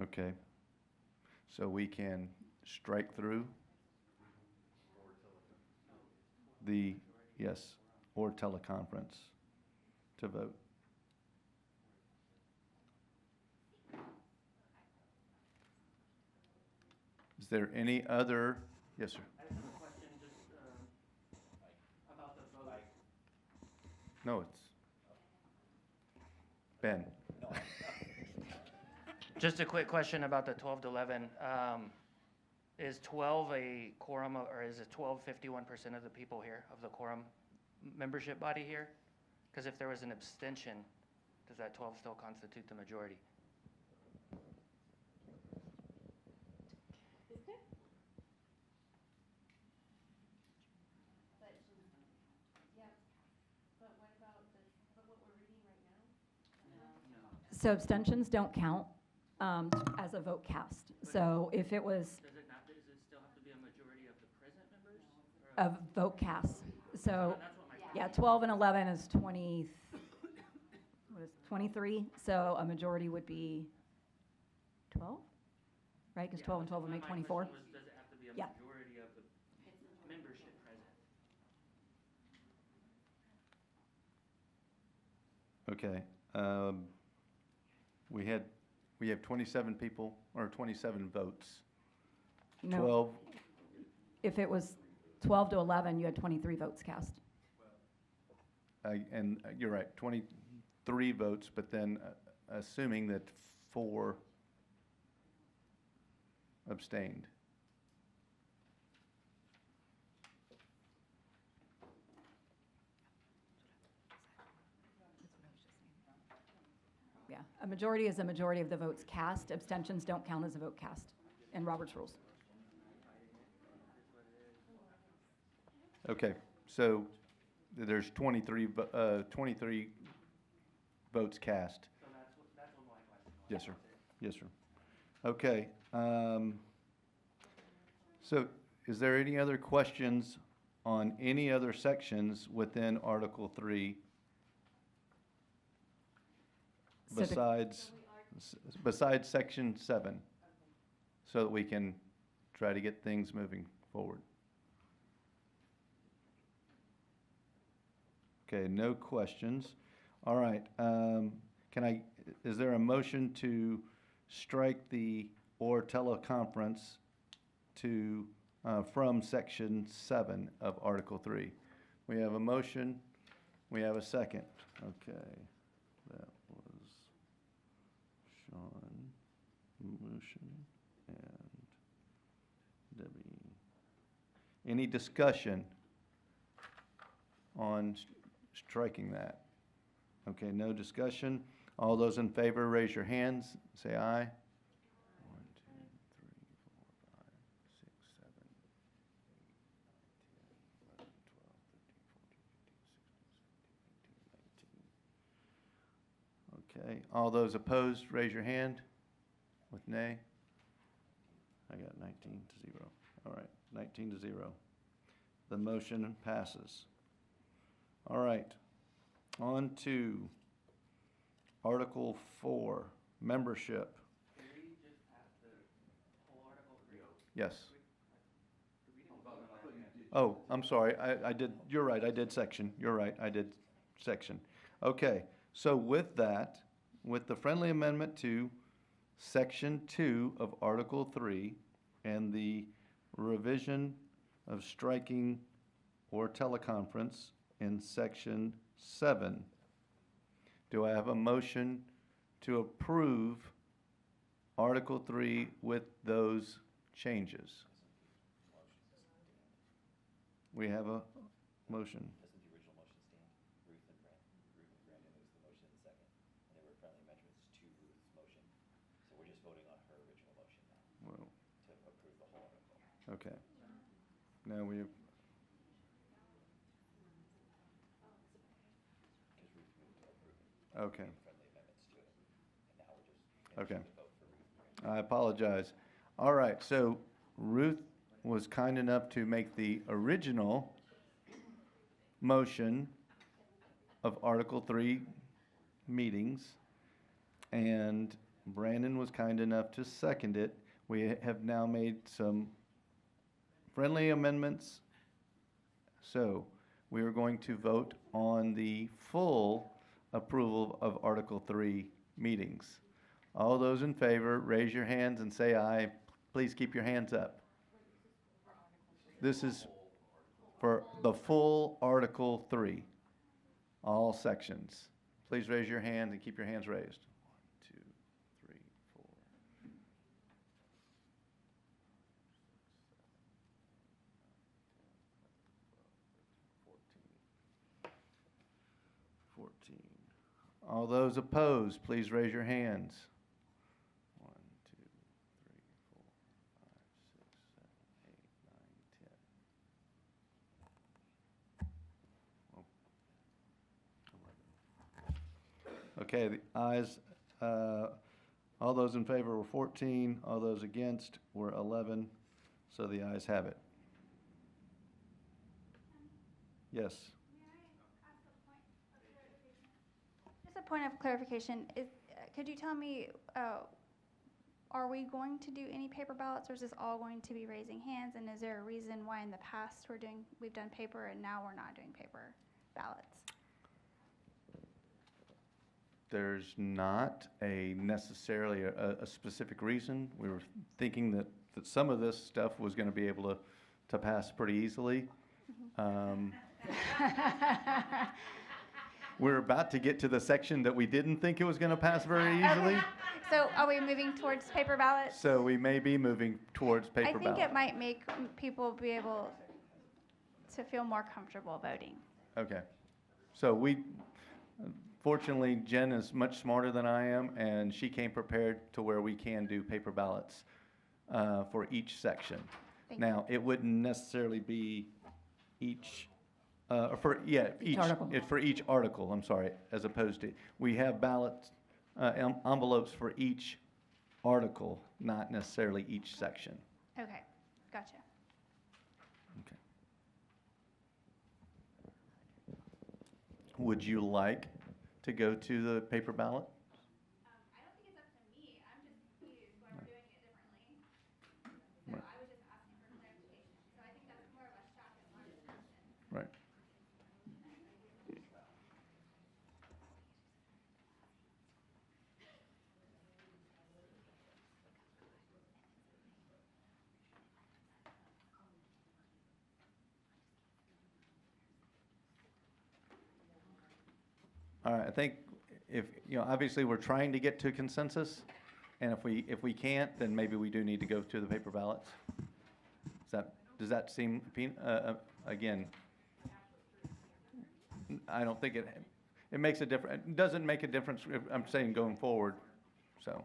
Okay. So we can strike through the, yes, or teleconference to vote. Is there any other, yes, sir? I have a question just about the vote. No, it's Ben. Just a quick question about the 12 to 11. Is 12 a quorum, or is it 12 51% of the people here, of the quorum membership body here? Because if there was an abstention, does that 12 still constitute the majority? So abstentions don't count as a vote cast. So if it was Does it not, does it still have to be a majority of the present members? a vote cast, so, That's what my yeah, 12 and 11 is 20, what is 23? So a majority would be 12, right? Because 12 and 12 would make 24. My question was, does it have to be a Yeah. majority of the membership present? Okay. We have 27 people, or 27 votes. No. 12, If it was 12 to 11, you had 23 votes cast. and you're right, 23 votes, but then assuming that 4 abstained. Yeah, a majority is a majority of the votes cast. Abstentions don't count as a vote cast in Robert's rules. Okay, so there's 23 votes cast. So that's what my question was. Yes, sir. Yes, sir. Okay. So is there any other questions on any other sections within Article 3 So the- besides Section 7? So that we can try to get things moving forward. Okay, no questions. All right, is there a motion to strike the or teleconference to, from Section 7 of Article 3? We have a motion, we have a second. Okay, that was Sean, motion, and Debbie. Any discussion on striking that? Okay, no discussion. All those in favor, raise your hands. Say aye. 1, 2, 3, 4, 5, 6, 7, 8, 9, 10, 11, 12, 13, 14, 15, 16, 17, 18, 19. Okay, all those opposed, raise your hand with nay. I got 19 to 0. All right, 19 to 0. The motion passes. All right, on to Article 4, membership. Did we just pass the whole Article 3? Yes. Oh, I'm sorry, I did, you're right, I did section. You're right, I did section. Okay, so with that, with the friendly amendment to Section 2 of Article 3 and the revision of striking or teleconference in Section 7, do I have a motion to approve Article 3 with those changes? We have a motion. Doesn't the original motion stand? Ruth and Brandon was the motion in the second, and there were friendly amendments to Ruth's motion. So we're just voting on her original motion now Well, to approve the whole article. okay. Now we have Okay. friendly amendments to it. And now we're just Okay. finishing the vote for Ruth. I apologize. All right, so Ruth was kind enough to make the original motion of Article 3 meetings, and Brandon was kind enough to second it. We have now made some friendly amendments, so we are going to vote on the full approval of Article 3 meetings. All those in favor, raise your hands and say aye. Please keep your hands up. This is for the full Article 3, all sections. Please raise your hands and keep your hands raised. 1, 2, 3, 4. 14. All those opposed, please raise your hands. 1, 2, 3, 4, 5, 6, 7, 8, 9, 10. Okay, the ayes, all those in favor were 14, all those against were 11, so the ayes have it. Yes. Just a point of clarification, could you tell me, are we going to do any paper ballots, or is this all going to be raising hands? And is there a reason why in the past we've done paper and now we're not doing paper ballots? There's not necessarily a specific reason. We were thinking that some of this stuff was going to be able to pass pretty easily. We're about to get to the section that we didn't think it was going to pass very easily. Okay. So are we moving towards paper ballots? So we may be moving towards paper I think ballot. it might make people be able to feel more comfortable voting. Okay. So fortunately, Jen is much smarter than I am, and she came prepared to where we can do paper ballots for each section. Now, it wouldn't necessarily be each article. For each article, I'm sorry, as opposed to, we have ballots, envelopes for each article, not necessarily each section. Okay, gotcha. Okay. Would you like to go to the paper ballot? I don't think it's up to me. I'm just confused why we're doing it differently. So Right. I was just asking for clarification. So I think that's more of a shock and awe discussion. Right. All right, I think obviously we're trying to get to consensus, and if we can't, then maybe we do need to go to the paper ballots. Does that seem, again, I don't think it makes a difference. It doesn't make a difference if I'm saying going forward, so.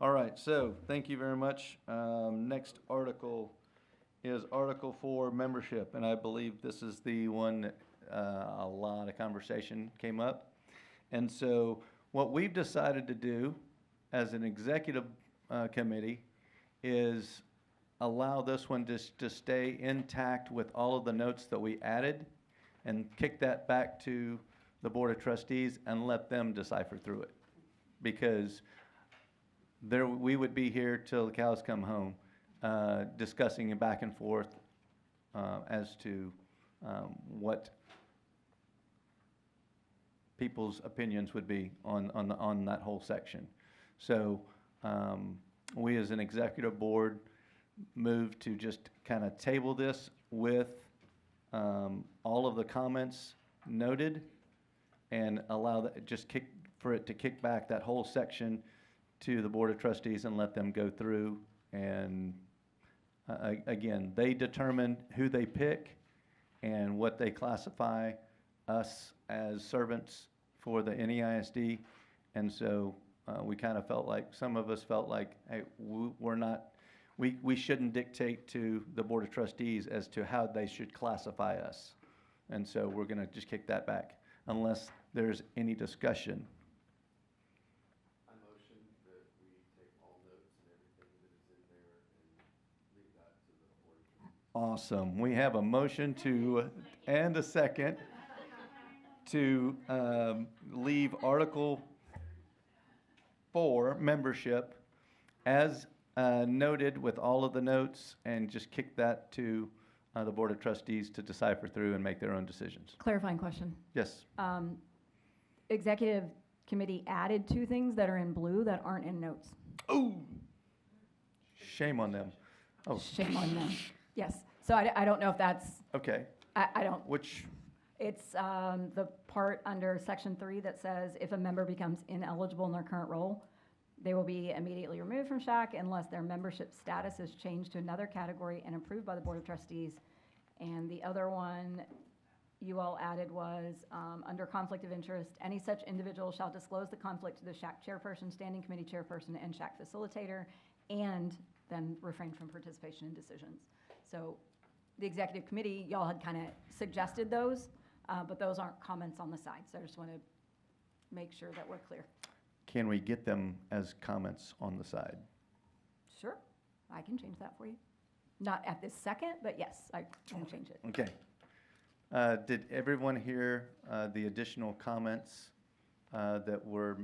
All right, so thank you very much. Next article is Article 4, membership, and I believe this is the one that a lot of conversation came up. And so what we've decided to do as an executive committee is allow this one to stay intact with all of the notes that we added and kick that back to the Board of Trustees and let them decipher through it. Because we would be here till the cows come home, discussing it back and forth as to what people's opinions would be on that whole section. So we as an executive board moved to just kind of table this with all of the comments noted and allow for it to kick back that whole section to the Board of Trustees and let them go through and again, they determine who they pick and what they classify us as servants for the NEISD. And so we kind of felt like, some of us felt like, hey, we shouldn't dictate to the Board of Trustees as to how they should classify us. And so we're going to just kick that back unless there's any discussion Awesome. We have a motion to, and a second, to leave Article 4, membership, as noted with all of the notes, and just kick that to the Board of Trustees to decipher through and make their own decisions. Clarifying question. Yes. Executive committee added 2 things that are in blue that aren't in notes. Oh, shame on them. Oh, Shame on them. Yes. So I don't know if that's, okay. I don't, Which, it's the part under section 3 that says if a member becomes ineligible in their current role, they will be immediately removed from SHAC unless their membership status is changed to another category and approved by the Board of Trustees. And the other one you all added was under conflict of interest, any such individual shall disclose the conflict to the SHAC chairperson, standing committee chairperson, and SHAC facilitator, and then refrain from participation in decisions. So the executive committee, y'all had kind of suggested those, but those aren't comments on the side. So I just want to make sure that we're clear. can we get them as comments on the side? Sure, I can change that for you. Not at this second, but yes, I can change it. Okay. Did everyone hear the additional comments that were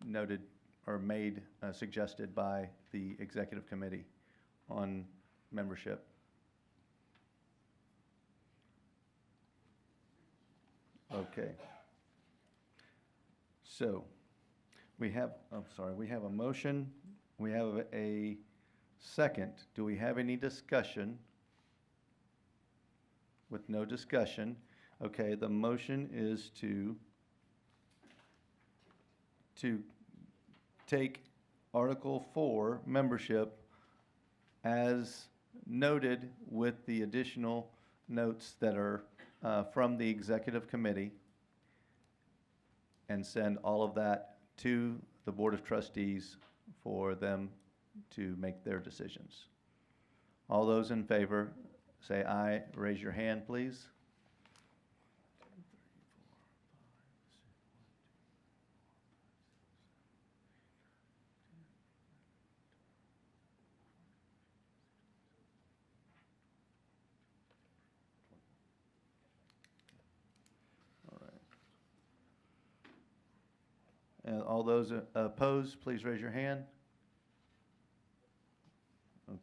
noted or made, suggested by the executive committee on membership? Okay. So, we have a motion, we have a second. Do we have any discussion? With no discussion, okay, the motion is to take Article 4, membership, as noted with the additional notes that are from the executive committee, and send all of that to the Board of Trustees for them to make their decisions. All those in favor, say aye. Raise your hand, please. All right. And all those opposed, please raise your hand.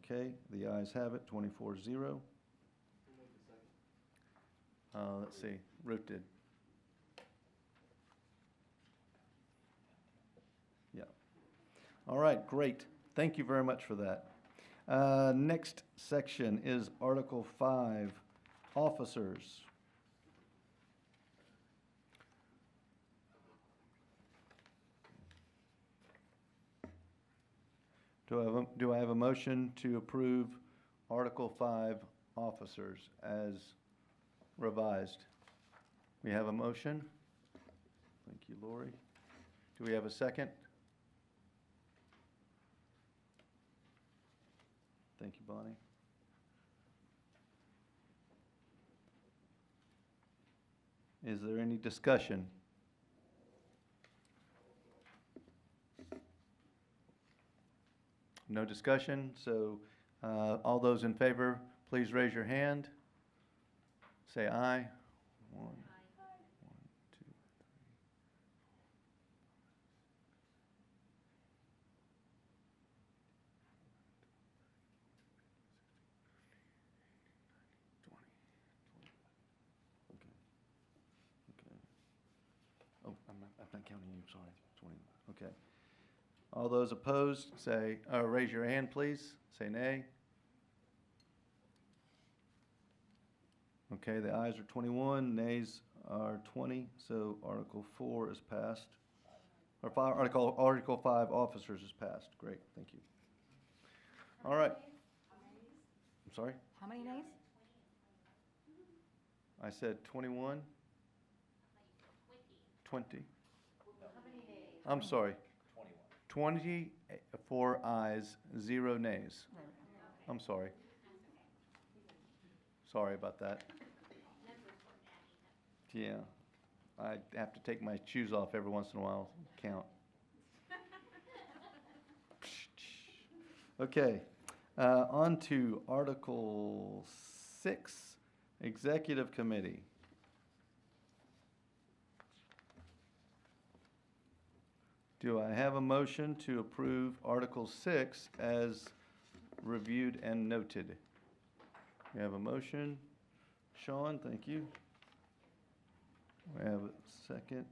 Okay, the ayes have it, 24-0. Let's see, Ruth did. Yeah. All right, great. Thank you very much for that. Next section is Article 5, officers. Do I have a motion to approve Article 5, officers, as revised? We have a motion. Thank you, Lori. Do we have a second? Thank you, Bonnie. Is there any discussion? No discussion, so all those in favor, please raise your hand. Say aye. 1, 2, 3. Okay. Oh, I'm not counting you, sorry. 20, okay. All those opposed, say, raise your hand, please. Say nay. Okay, the ayes are 21, nays are 20, so Article 4 is passed. Or Article 5, officers is passed. Great, thank you. All right. I'm sorry? How many nays? I said 21? 20. I'm sorry. 24 ayes, 0 nays. I'm sorry. Sorry about that. Yeah, I have to take my shoes off every once in a while, count. Okay, on to Article 6, Executive Committee. Do I have a motion to approve Article 6 as reviewed and noted? We have a motion. Sean, thank you. We have a second.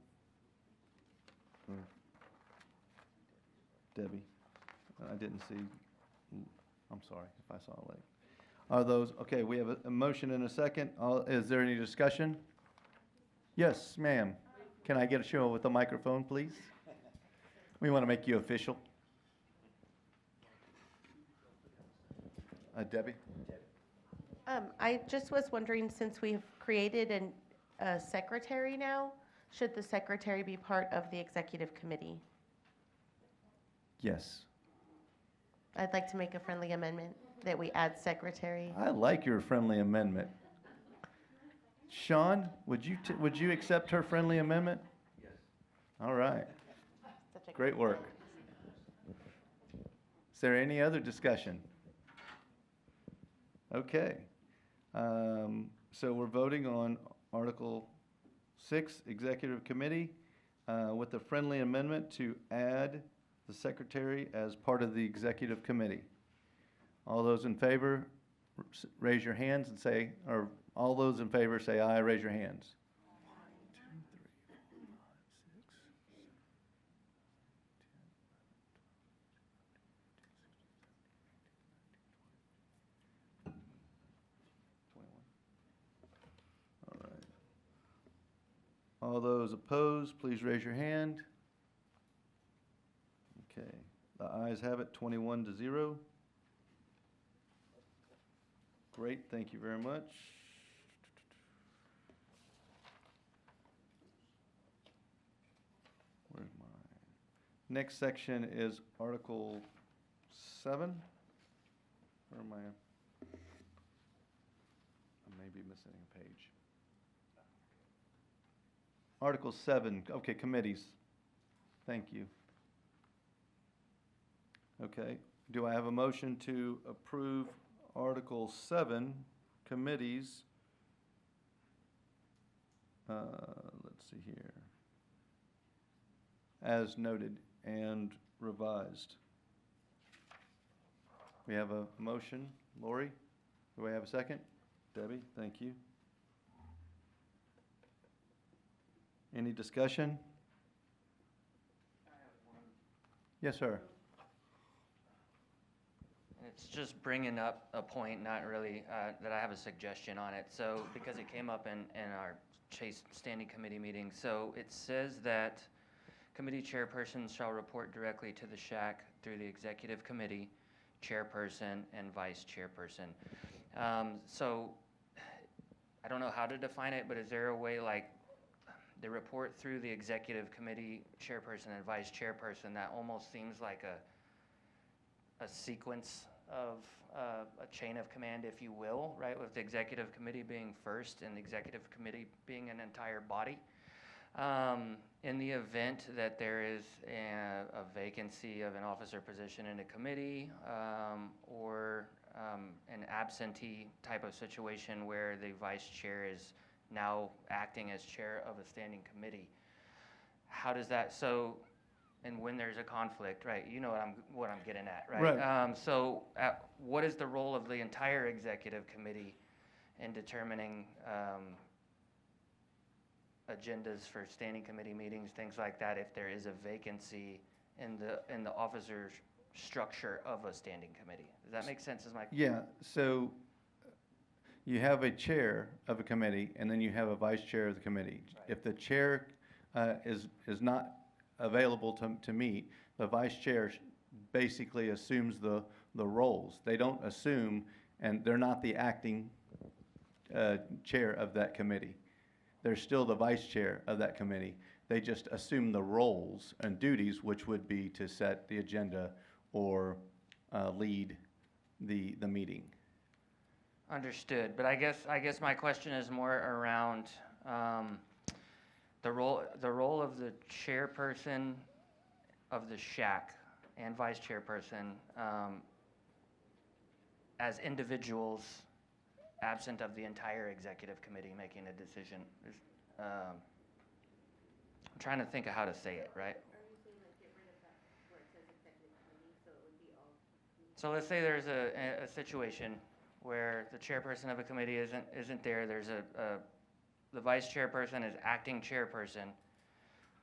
Debbie, I didn't see. I'm sorry if I saw it late. Are those, okay, we have a motion and a second. Is there any discussion? Yes, ma'am. Can I get a show with the microphone, please? We want to make you official. Debbie? I just was wondering, since we've created a secretary now, should the secretary be part of the executive committee? Yes. I'd like to make a friendly amendment that we add secretary. I like your friendly amendment. Sean, would you accept her friendly amendment? Yes. All right. Great work. Is there any other discussion? Okay. So we're voting on Article 6, Executive Committee, with a friendly amendment to add the secretary as part of the Executive Committee. All those in favor, raise your hands and say, or all those in favor say aye, raise your hands. 1, 2, 3, 4, 5, 6, 7, 8, 9, 10, 11, 12, 13, 14, 15, 16, 17, 18, 19, 20. All right. All those opposed, please raise your hand. Okay, the ayes have it, 21-0. Great, thank you very much. Where's mine? Next section is Article 7. Where am I? I may be missing a page. Article 7, okay, committees. Thank you. Okay, do I have a motion to approve Article 7, committees? Let's see here. As noted and revised. We have a motion. Lori, do I have a second? Debbie, thank you. Any discussion? Yes, sir. It's just bringing up a point, not really, that I have a suggestion on it. So, because it came up in our Chase Standing Committee meeting. So, it says that committee chairpersons shall report directly to the SHAC through the executive committee, chairperson, and vice chairperson. So, I don't know how to define it, but is there a way, like, they report through the executive committee, chairperson, and vice chairperson? That almost seems like a sequence of a chain of command, if you will, right? With the executive committee being first and the executive committee being an entire body. In the event that there is a vacancy of an officer position in a committee, or an absentee type of situation where the vice chair is now acting as chair of a standing committee, how does that, so, and when there's a conflict, right, you know what I'm getting at, right? Right. What is the role of the entire executive committee in determining agendas for standing committee meetings, things like that, if there is a vacancy in the officer structure of a standing committee? Does that make sense? Yeah, so you have a chair of a committee, and then you have a vice chair of the committee. Right. If the chair is not available to meet, the vice chair basically assumes the roles. They don't assume, and they're not the acting chair of that committee. They're still the vice chair of that committee. They just assume the roles and duties, which would be to set the agenda or lead the meeting. Understood, but I guess my question is more around the role of the chairperson of the SHAC and vice chairperson as individuals absent of the entire executive committee making a decision. I'm trying to think of how to say it, right? So let's say there's a situation where the chairperson of a committee isn't there. There's the vice chairperson is acting chairperson,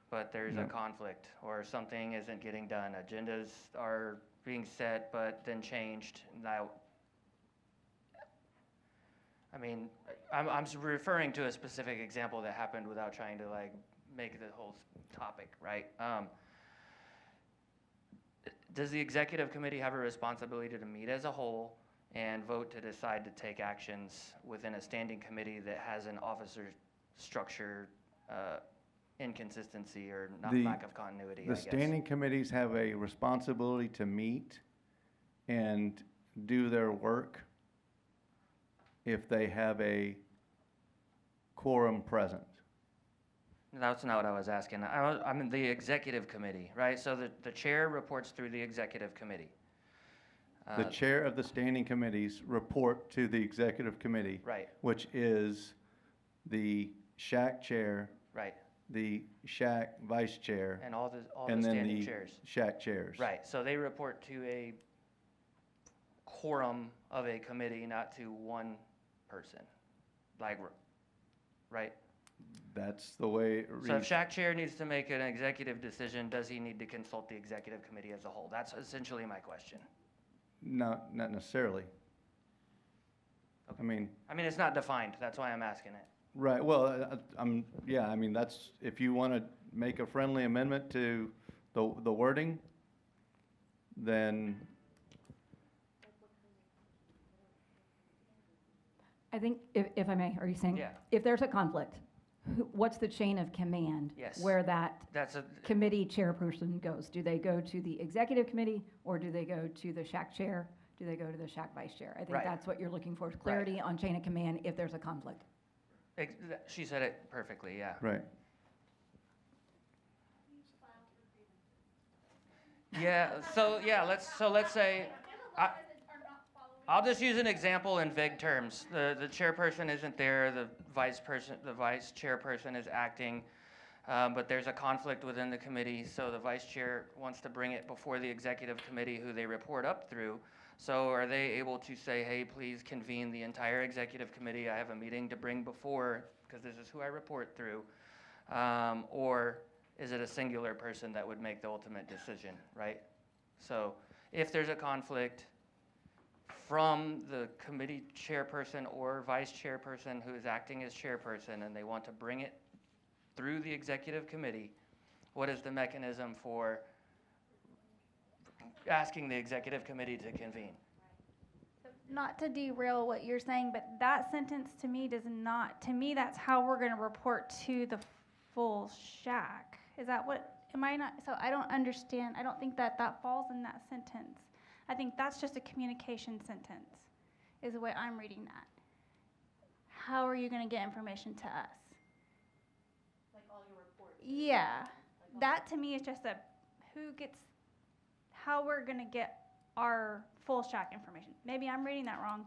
but there's a conflict or something isn't getting done. Agendas are being set but then changed. Now, I mean, I'm referring to a specific example that happened without trying to like make the whole topic, right? Does the executive committee have a responsibility to meet as a whole and vote to decide to take actions within a standing committee that has an officer structure inconsistency or lack of continuity, I The guess? standing committees have a responsibility to meet and do their work if they have a quorum present. That's not what I was asking. I'm in the executive committee, right? So the chair reports through the executive committee. The chair of the standing committees report to the executive committee. Right. Which is the SHAC chair. Right. The SHAC vice chair. And all the and then standing the chairs. SHAC chairs. Right. So they report to a quorum of a committee, not to one person. Like, right? That's the way it reads. So if SHAC chair needs to make an executive decision, does he need to consult the executive committee as a whole? That's essentially my question. Not necessarily. Okay. I mean, it's not defined. That's why I'm asking it. right, well, yeah, I mean, that's, if you want to make a friendly amendment to the wording, then I think, if I may, are you saying? Yeah. If there's a conflict, what's the chain of command? Yes. Where that That's a committee chairperson goes? Do they go to the executive committee, or do they go to the SHAC chair? Do they go to the SHAC vice chair? I think Right. that's what you're looking for, is clarity on chain of command if there's a conflict. She said it perfectly, yeah. right. Yeah, so let's say, I'll just use an example in vague terms. The chairperson isn't there, the vice chairperson is acting, but there's a conflict within the committee, so the vice chair wants to bring it before the executive committee who they report up through. So are they able to say, hey, please convene the entire executive committee, I have a meeting to bring before, because this is who I report through, or is it a singular person that would make the ultimate decision, right? So if there's a conflict from the committee chairperson or vice chairperson who is acting as chairperson and they want to bring it through the executive committee, what is the mechanism for asking the executive committee to convene? Not to derail what you're saying, but that sentence to me does not, to me, that's how we're going to report to the full SHAC. Is that what, am I not, so I don't understand, I don't think that falls in that sentence. I think that's just a communication sentence, is the way I'm reading that. How are you going to get information to us? Like all your reports. Yeah, that to me is just how we're going to get our full SHAC information. Maybe I'm reading that wrong,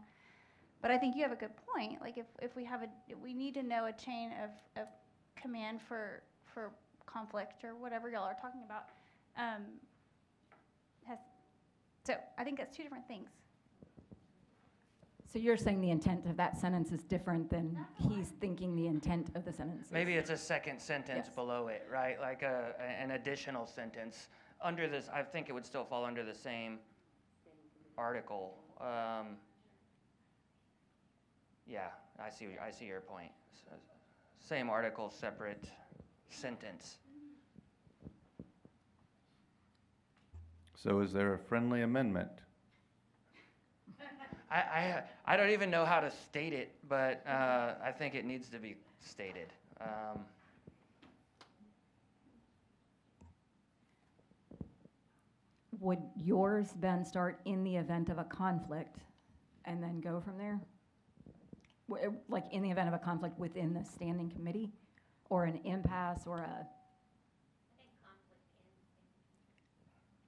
but I think you have a good point. Like if we need to know a chain of command for conflict or whatever y'all are talking about. So I think that's two different things. So you're saying the intent of that sentence is different than he's thinking the intent of the sentence is? Maybe it's a second sentence Yes. below it, right? Like an additional sentence. Under this, I think it would still fall under the same article. Yeah, I see your point. Same article, separate sentence. So is there a friendly amendment? I don't even know how to state it, but I think it needs to be stated. Would yours then start in the event of a conflict and then go from there? Like in the event of a conflict within the standing committee, or an impasse, or a?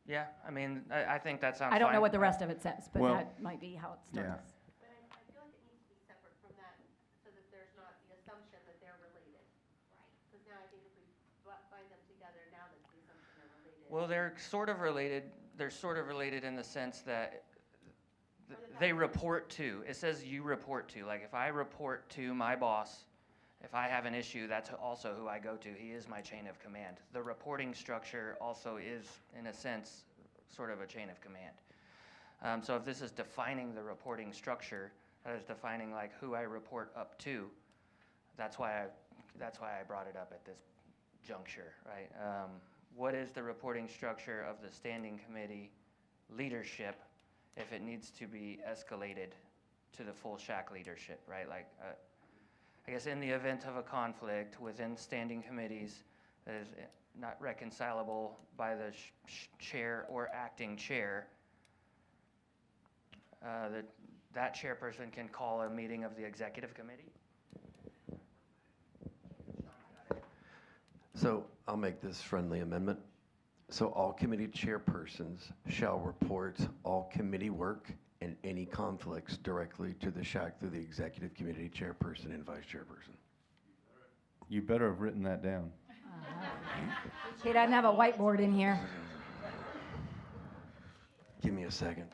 Yeah, I think that sounds I don't fine. know what the rest of it says, but Well, that might be how it starts. Yeah. But I feel like it needs to be separate Well, they're sort of related. They're sort of related in the sense that they report to. It says you report to. Like if I report to my boss, if I have an issue, that's also who I go to. He is my chain of command. The reporting structure also is, in a sense, sort of a chain of command. So if this is defining the reporting structure, that is defining like who I report up to. That's why I brought it up at this juncture, right? What is the reporting structure of the standing committee leadership if it needs to be escalated to the full SHAC leadership, right? Like, I guess in the event of a conflict within standing committees that is not reconcilable by the chair or acting chair, that chairperson can call a meeting of the executive committee. So I'll make this friendly amendment. So all committee chairpersons shall report all committee work and any conflicts directly to the SHAC through the executive committee chairperson and vice chairperson. You better have written that down. He doesn't have a whiteboard in here. Give me a second.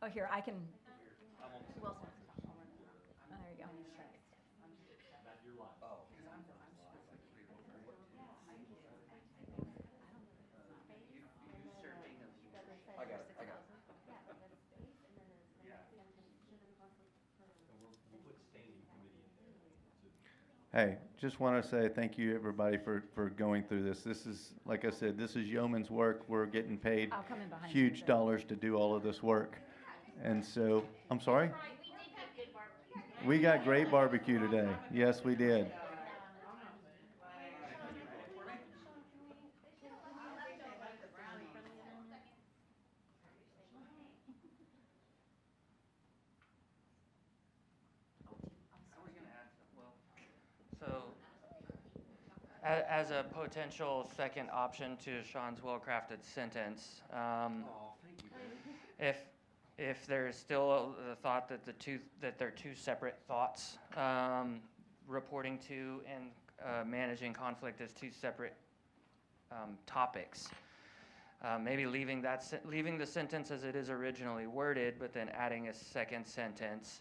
Oh, here, I can. Wilson. Oh, there you go. Hey, just want to say thank you, everybody, for going through this. This is, like I said, this is yeoman's work. We're getting paid I'll come in behind you, huge dollars to do all of this work. And so, I'm sorry? We got great barbecue today. Yes, we did. So, as a potential second option to Sean's well-crafted sentence, if there's still the thought that they're two separate thoughts, reporting to and managing conflict as two separate topics. Maybe leaving the sentence as it is originally worded, but then adding a second sentence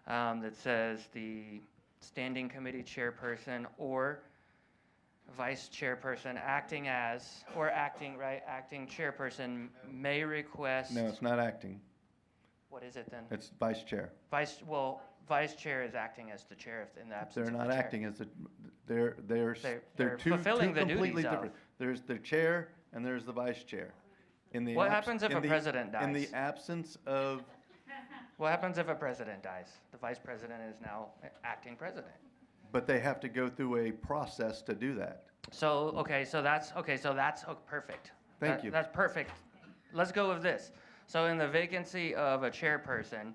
that says the standing committee chairperson or vice chairperson acting chairperson may request. No, it's not acting. What is it then? It's vice chair. Vice chair is acting as the chair in the absence They're of not the chair. acting as they're two fulfilling the completely duties of. different. There's the chair and there's the vice chair. What happens if a president dies? In the absence of. What happens if a president dies? The vice president is now acting president. But they have to go through a process to do that. So that's perfect. Thank you. That's perfect. Let's go with this. So in the vacancy of a chairperson,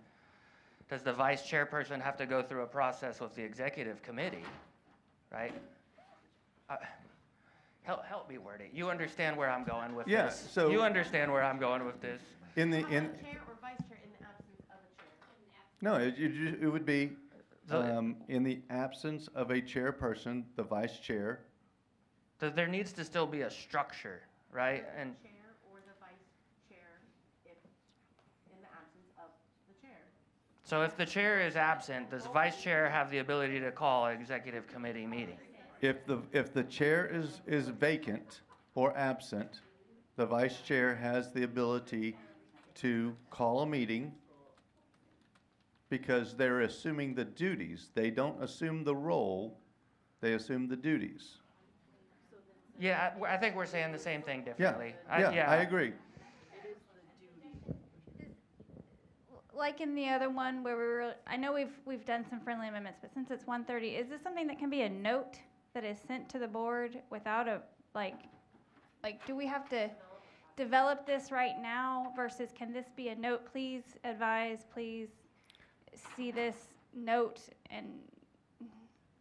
does the vice chairperson have to go through a process with the executive committee, right? Help me word it. You understand where I'm going with Yeah, this? so- You understand where I'm going with this? Chair or vice chair in the absence of a chair? No, it would be in the absence of a chairperson, the vice chair. There needs to still be a structure, right? And Chair or the vice chair if in the absence of the chair. so if the chair is absent, does the vice chair have the ability to call an executive committee meeting? If the chair is vacant or absent, the vice chair has the ability to call a meeting because they're assuming the duties. They don't assume the role, they assume the duties. Yeah, I think we're saying the same thing Yeah, differently. I agree. Like in the other one where I know we've done some friendly amendments, but since it's 1:30, is this something that can be a note that is sent to the board without a, like, do we have to develop this right now versus can this be a note, please advise, please see this note? And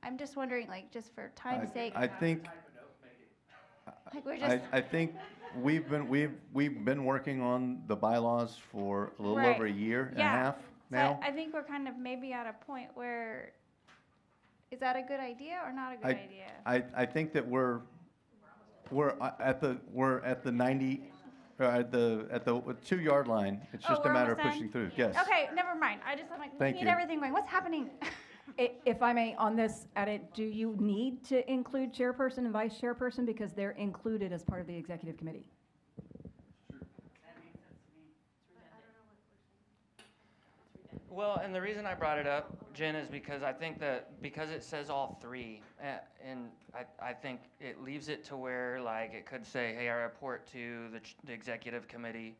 I'm just wondering, like, just for time's sake. I think. Like we're just. I think we've been working on the bylaws for a little Right. over a year and a Yeah. half. So now. I think we're kind of maybe at a point where, is that a good idea or not a good idea? I think that we're at the 90, at the 2-yard line. It's Oh, just a we're matter of almost pushing done? through. Yes. Okay, never mind. I'm like, we Thank need you. everything going. What's happening? If I may, on this edit, do you need to include chairperson and vice chairperson because they're included as part of the executive committee? Well, and the reason I brought it up, Jen, is because I think that because it says all three, and I think it leaves it to where, like, it could say, hey, I report to the executive committee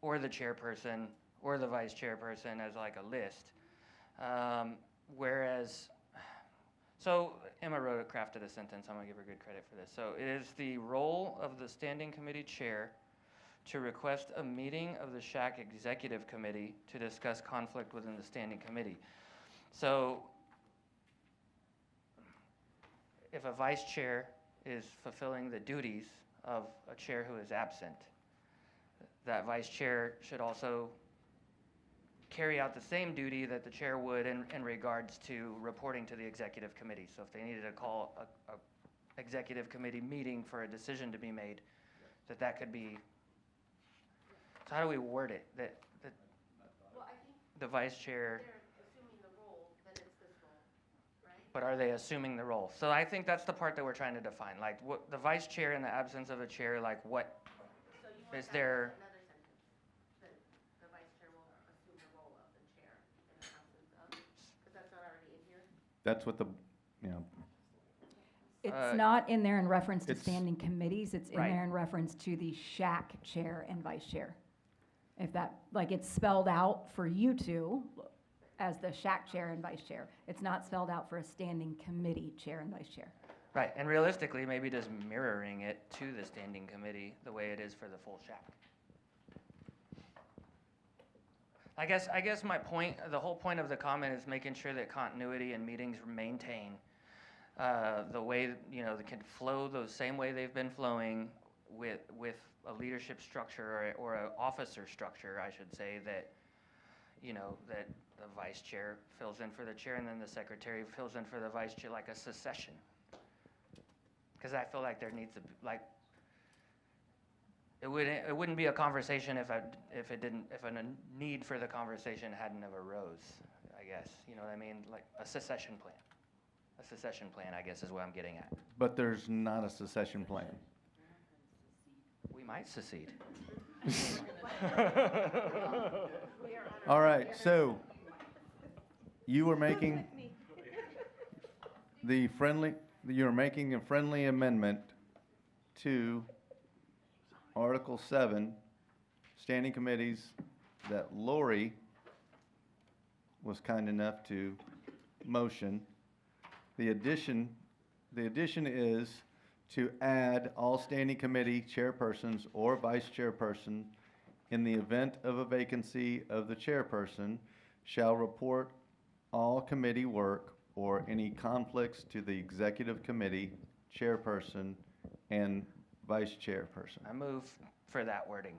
or the chairperson or the vice chairperson as like a list. Whereas, so Emma crafted a sentence. I'm gonna give her good credit for this. So it is the role of the standing committee chair to request a meeting of the SHAC Executive Committee to discuss conflict within the standing committee. So if a vice chair is fulfilling the duties of a chair who is absent, that vice chair should also carry out the same duty that the chair would in regards to reporting to the executive committee. So if they needed to call a executive committee meeting for a decision to be made, that could be. So how do we word it? That the vice chair. They're assuming the role, then it's this role, right? But are they assuming the role? So I think that's the part that we're trying to define. Like, what the vice chair in the absence of a chair, like, what So you want is that there? another sentence, that the vice chair will assume the role of the chair in the absence of, because that's not already in here? That's what the, you know, It's not in there in reference to it's- standing committees, it's in Right. there in reference to the SHAC chair and vice chair. If that, like, it's spelled out for you two as the SHAC chair and vice chair. It's not spelled out for a standing committee chair and vice chair. Right, and realistically, maybe just mirroring it to the standing committee the way it is for the full SHAC. I guess my point, the whole point of the comment is making sure that continuity and meetings maintain the way, you know, they can flow the same way they've been flowing with a leadership structure or an officer structure, I should say, that, you know, that the vice chair fills in for the chair and then the secretary fills in for the vice chair, like a succession. Because I feel like there needs to be, like, it wouldn't be a conversation if a need for the conversation hadn't have arose, I guess. You know what I mean? Like a secession plan. A secession plan, I guess, is what I'm getting at. but there's not a secession plan. We might secede. All right, so you were making you're making a friendly amendment to Article 7, standing committees, that Lori was kind enough to motion. The addition is to add all standing committee chairpersons or vice chairperson in the event of a vacancy of the chairperson shall report all committee work or any conflicts to the executive committee chairperson and vice chairperson. I move for that wording.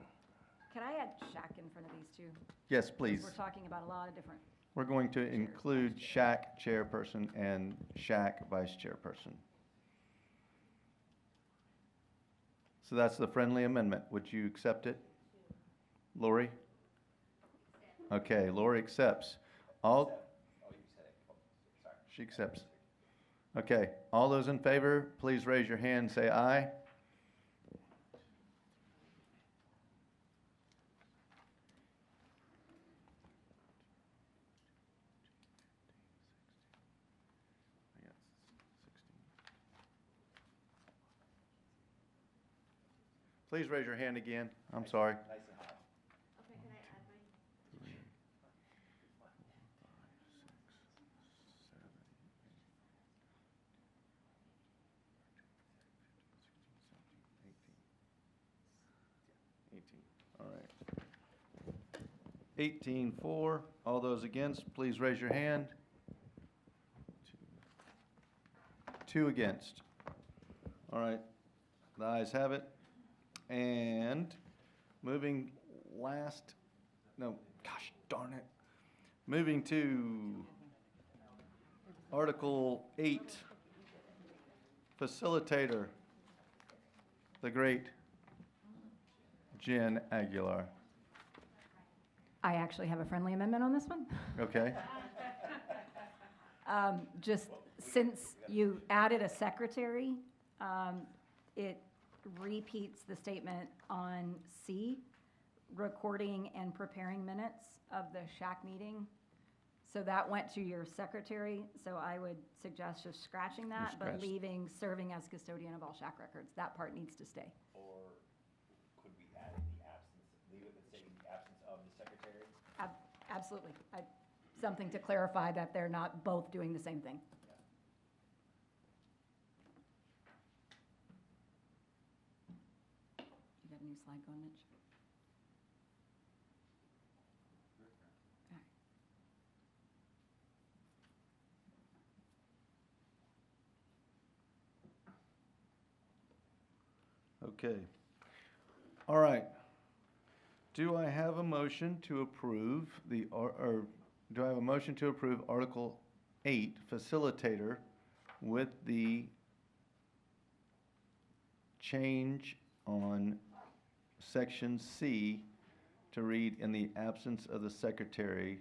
Can I add SHAC in front of these two? Yes, please. We're talking about a lot of different. We're going to include SHAC chairperson and SHAC vice chairperson. So that's the friendly amendment. Would you accept it? Lori? Okay, Lori accepts. She accepts. Okay, all those in favor, please raise your hand and say aye. Please raise your hand again. I'm sorry. Okay, can I add my? 18. All right. 18-4. All those against, please raise your hand. 2 against. All right. The ayes have it. And moving gosh darn it. Moving to Article 8, Facilitator, the great Jen Aguilar. I actually have a friendly amendment on this one. Okay? Just since you added a secretary, it repeats the statement on C, recording and preparing minutes of the SHAC meeting. So that went to your secretary, so I would suggest just scratching that, but scratched. leaving serving as custodian of all SHAC records. That part needs to stay. Or could we add in the absence, leave it and say in the absence of the secretary? Absolutely. Something to clarify that they're not both doing the same thing. You got a new slide going, Mitch? Okay. All right. Do I have a motion to approve or do I have a motion to approve Article 8, Facilitator, with the change on Section C to read, in the absence of the secretary,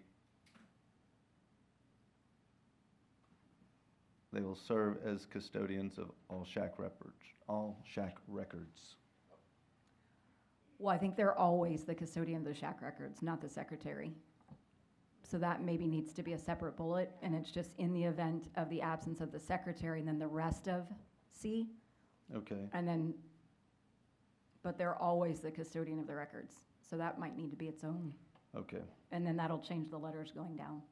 they will serve as custodians of all SHAC records. Well, I think they're always the custodian of the SHAC records, not the secretary. So that maybe needs to be a separate bullet, and it's just in the event of the absence of the secretary, and then the rest of C. Okay. And then, but they're always the custodian of the records. So that might need to be its own. Okay. And then that'll change the letters going down.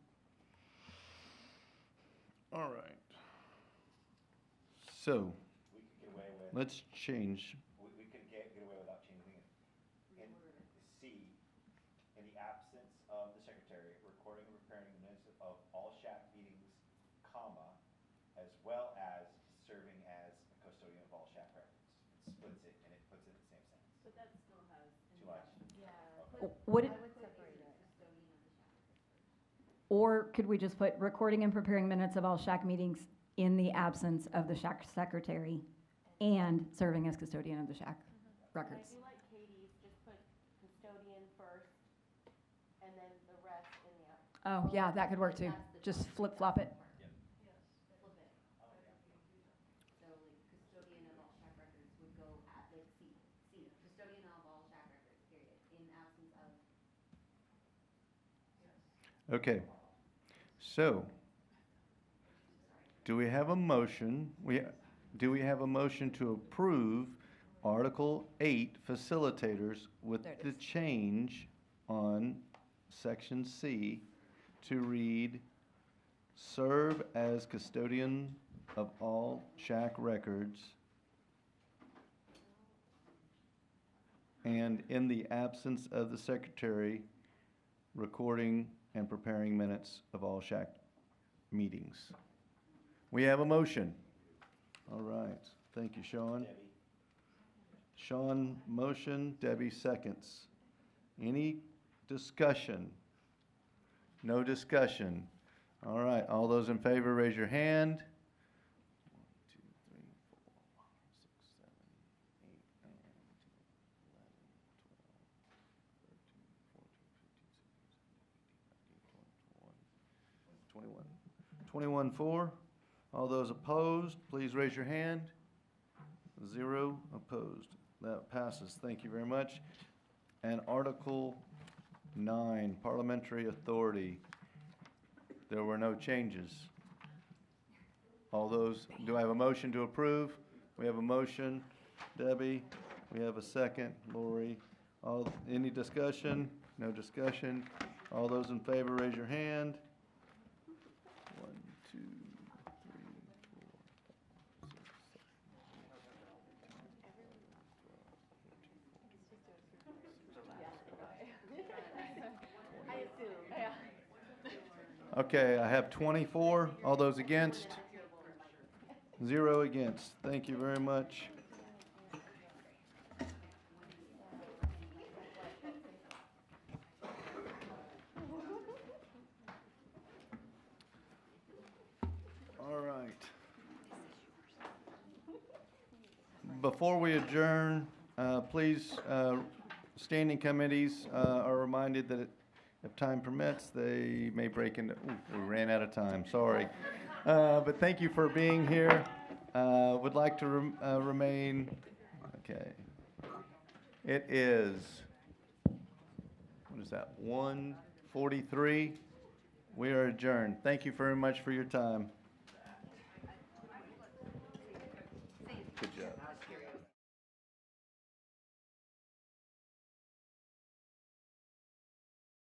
All right. So, We could get away with. let's change. We could get away without changing it. In C, in the absence of the secretary, recording and preparing the minutes of all SHAC meetings, comma, as well as serving as a custodian of all SHAC records. It splits it and it puts it in the same sentence. But that still has. Too much? Would it, or could we just put recording and preparing minutes of all SHAC meetings in the absence of the SHAC secretary and serving as custodian of the SHAC records? I do like Katie's, just put custodian first, and then the rest in the. Oh, yeah, that could work too. Just flip flop it. Flip it. So like custodian of all SHAC records would go at like C, custodian of all SHAC records, period, in absence of. Okay. So, do we have a motion? Do we have a motion to approve Article 8, Facilitators, with There it the is. change on Section C to read, serve as custodian of all SHAC records, and in the absence of the secretary, recording and preparing minutes of all SHAC meetings? We have a motion. All right. Thank you, Sean. Debbie? Sean, motion. Debbie, seconds. Any discussion? No discussion. All right. All those in favor, raise your hand. 1, 2, 3, 4, 6, 7, 8, 9, 10, 11, 12, 13, 14, 15, 16, 17, 18, 19, 20, 21. 4. All those opposed, please raise your hand. 0 opposed. That passes. Thank you very much. And Article 9, Parliamentary Authority. There were no changes. All those, do I have a motion to approve? We have a motion. Debbie, we have a second. Lori, any discussion? No discussion. All those in favor, raise your hand. 1, 2, 3, 4, 6, 7, 8, 9, 10, 11, 12, 13, 14, 15, 16, 17, 18, 19, 20, 21. Okay, I have 24. All those against? 0 against. Thank you very much. before we adjourn, please, standing committees are reminded that if time permits, they may break into, we ran out of time, sorry. But thank you for being here. Would like to remain, okay. It is, what is that, 1:43? We are adjourned. Thank you very much for your time. Good job.